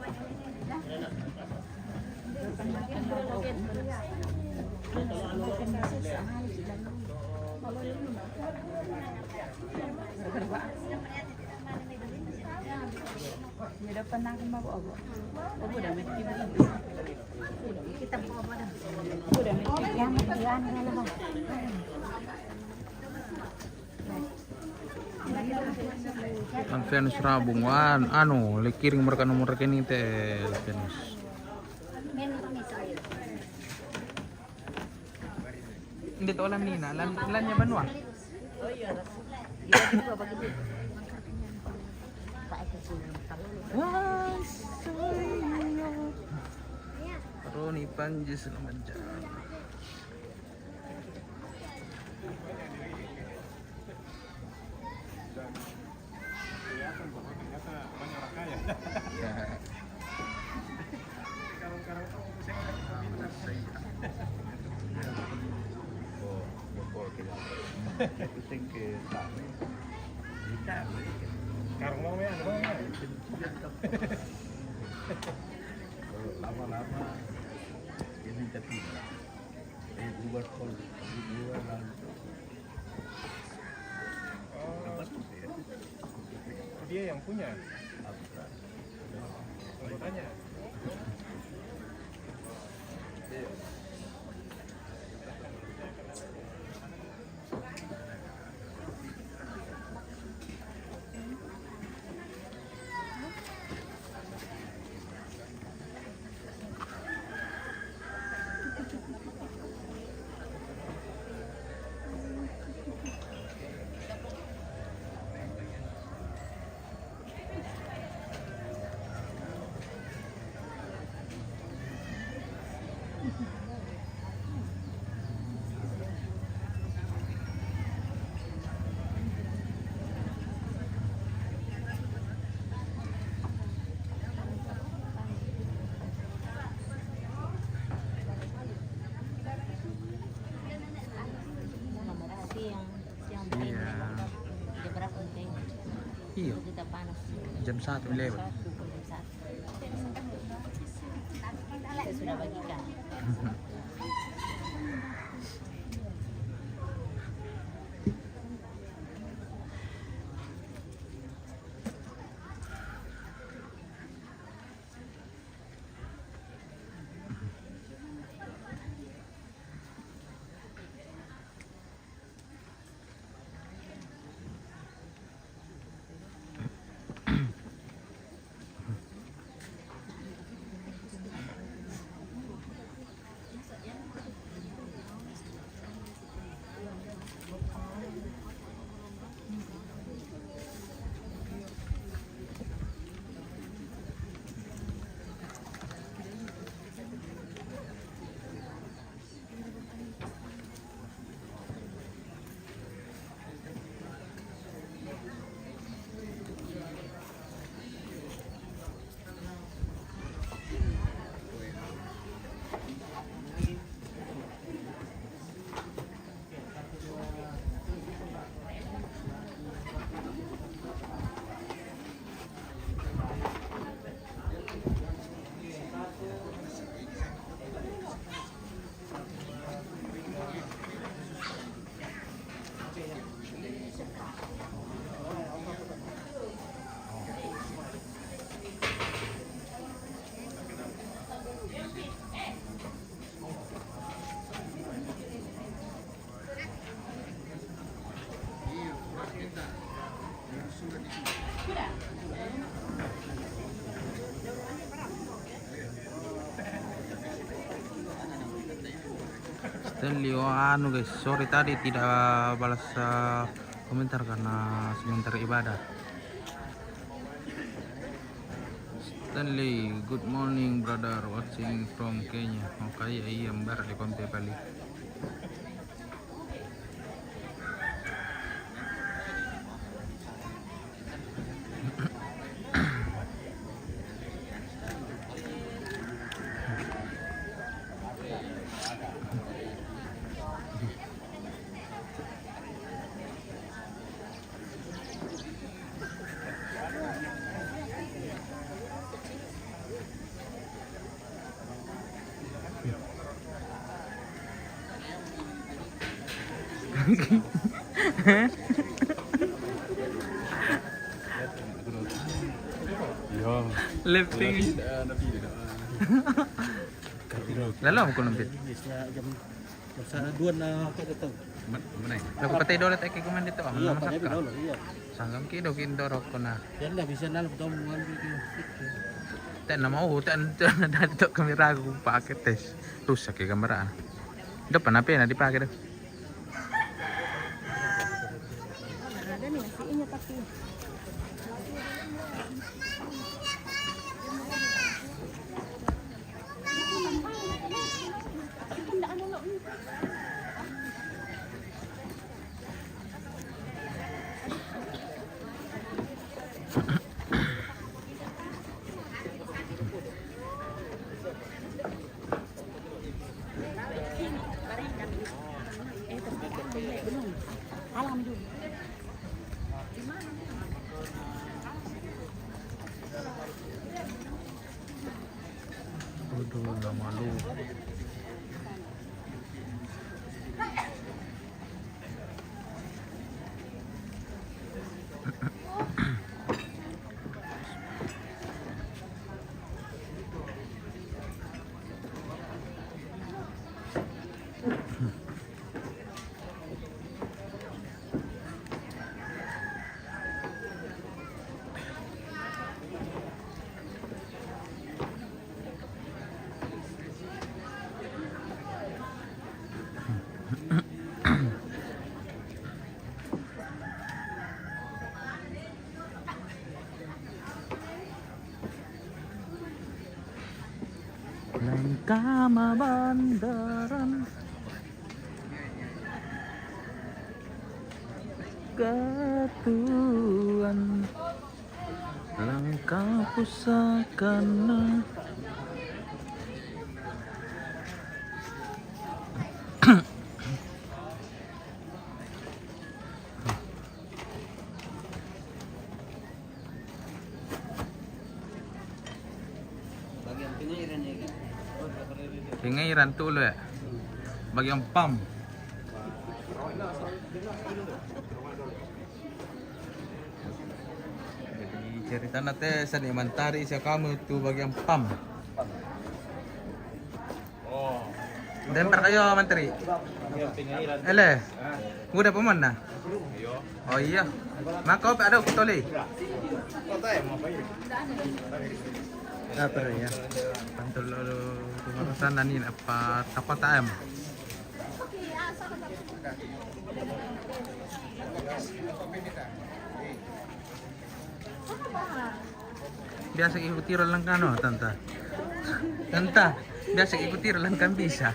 Udah pernah ke Bapak Obo? Udah mesti kita mau apa dah? Udah mesti yang berjalan mana bang? Venus rabungan anu likiring mereka nomor rekening teh Venus. Hindi to alam nina, lannya banwa. Oh iya. Wah, sayang. Roni Panjis naman dyan. Lama-lama ini jadi buat kol dia yang punya makanya Iya. Kita panas. Jam 1 lewat. Saya sudah bagikan. Stanley, anu guys, sorry tadi tidak balas komentar karena sebentar ibadah. Stanley, good morning brother, watching from Kenya. Okay, iya mbar di konte Bali. Lifting. Lalu aku nampit. Mana? Lagu patay dolet ay kikuman dito. Iya, patay dolet. Iya. Sanggang kido kindorok ko na. Yan na bisa na daw mo ngan Tan na mau tan dito kamera ko paket tes. Rusak ya kamera. Depan apa ya dipakai deh. Ada nih nasinya tapi. Alam dulu. Aduh, udah malu. Langkah bandaran ketuan langkah pusakana Pingairan tuh lo ya. Bagian pam. Jadi cerita nanti seni mentari siya kamu tuh bagian pam. Dentar kayo menteri. Ele. Udah paman na. Oh iya. Maka ada kutoli. Apa ya? Pantul urusan nanin apa tapatam. Biasa ikuti lang kano, tanta. Tanta, biasa ikuti lang kan bisa.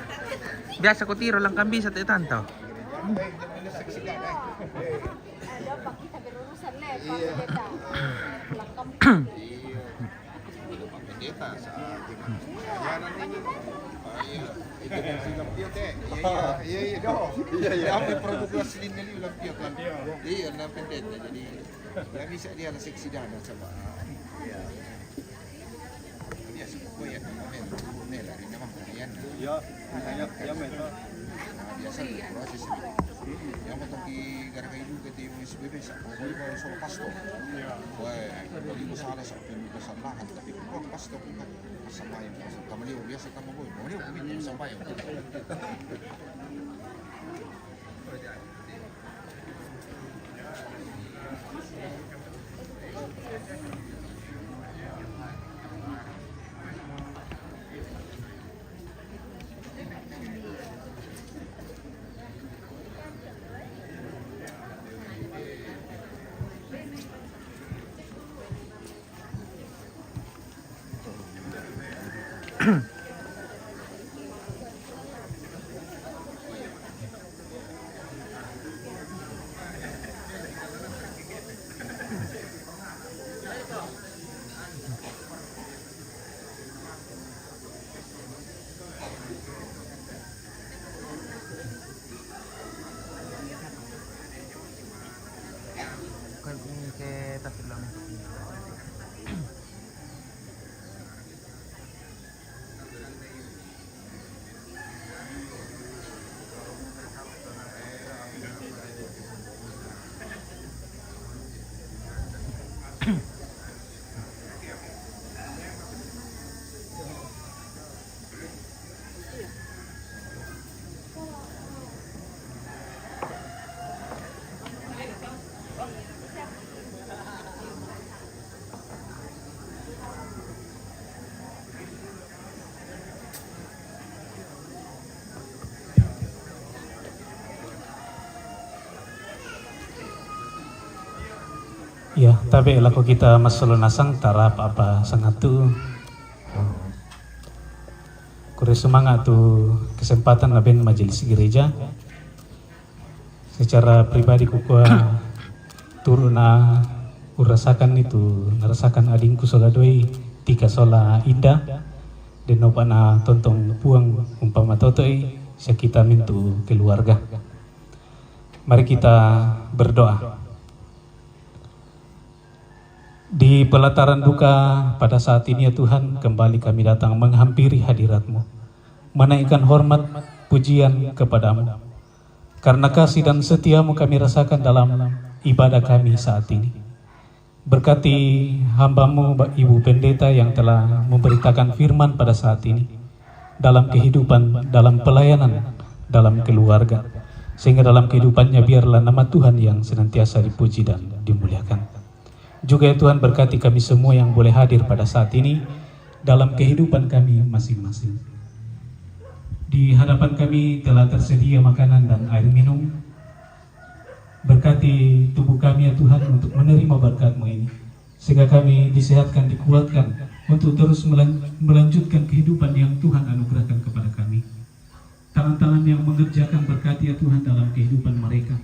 Biasa ko tiro lang kan bisa tayo tanto. Iya, produk asli ini lampiot kan. Iya, lampiot jadi nggak bisa dia seksi dana coba. Iya. Biasa gue ya kemarin Nela ini memang kalian. Iya, ya memang. Biasa proses ini. Yang mau pergi gara-gara juga di SBB boleh bawa soal pasto. Wah, kalau masalah sampai kesalahan tapi kalau pasto kan sama yang sama dia biasa sama gue. Mau dia minta sama yang. Ya, tapi laku kita masuk nasang tarap apa sangat tu. Kure semangat tu kesempatan laben majelis gereja. Secara pribadi kukua turuna urasakan itu, ngerasakan adingku sola doi tika sola indah dan nopana tontong puang umpama totoi kita mintu keluarga. Mari kita berdoa. Di pelataran duka pada saat ini ya Tuhan, kembali kami datang menghampiri hadirat-Mu, menaikkan hormat pujian kepadamu. Karena kasih dan setia-Mu kami rasakan dalam ibadah kami saat ini. Berkati hamba-Mu Ibu Pendeta yang telah memberitakan firman pada saat ini, dalam kehidupan, dalam pelayanan, dalam keluarga, sehingga dalam kehidupannya biarlah nama Tuhan yang senantiasa dipuji dan dimuliakan. Juga ya Tuhan, berkati kami semua yang boleh hadir pada saat ini dalam kehidupan kami masing-masing. Di hadapan kami telah tersedia makanan dan air minum. Berkati tubuh kami ya Tuhan untuk menerima berkat-Mu ini, sehingga kami disehatkan, dikuatkan untuk terus melanjutkan kehidupan yang Tuhan anugerahkan kepada kami. Tangan-tangan yang mengerjakan berkati ya Tuhan dalam kehidupan mereka,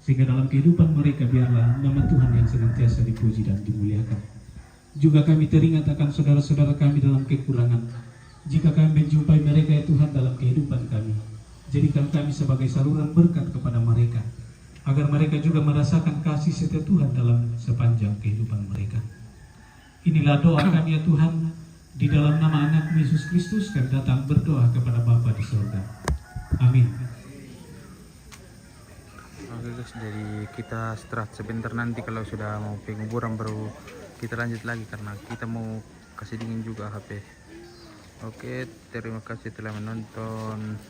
sehingga dalam kehidupan mereka biarlah nama Tuhan yang senantiasa dipuji dan dimuliakan. Juga kami teringat akan saudara-saudara kami dalam kekurangan. Jika kami menjumpai mereka ya Tuhan dalam kehidupan kami, jadikan kami sebagai saluran berkat kepada mereka, agar mereka juga merasakan kasih setia Tuhan dalam sepanjang kehidupan mereka. Inilah doa kami ya Tuhan, Di dalam nama anak Yesus Kristus kami datang berdoa kepada Bapa di surga. Amin. Oke guys, jadi kita istirahat sebentar, nanti kalau sudah mau penguburan baru kita lanjut lagi karena kita mau kasih dingin juga HP. Oke, terima kasih telah menonton.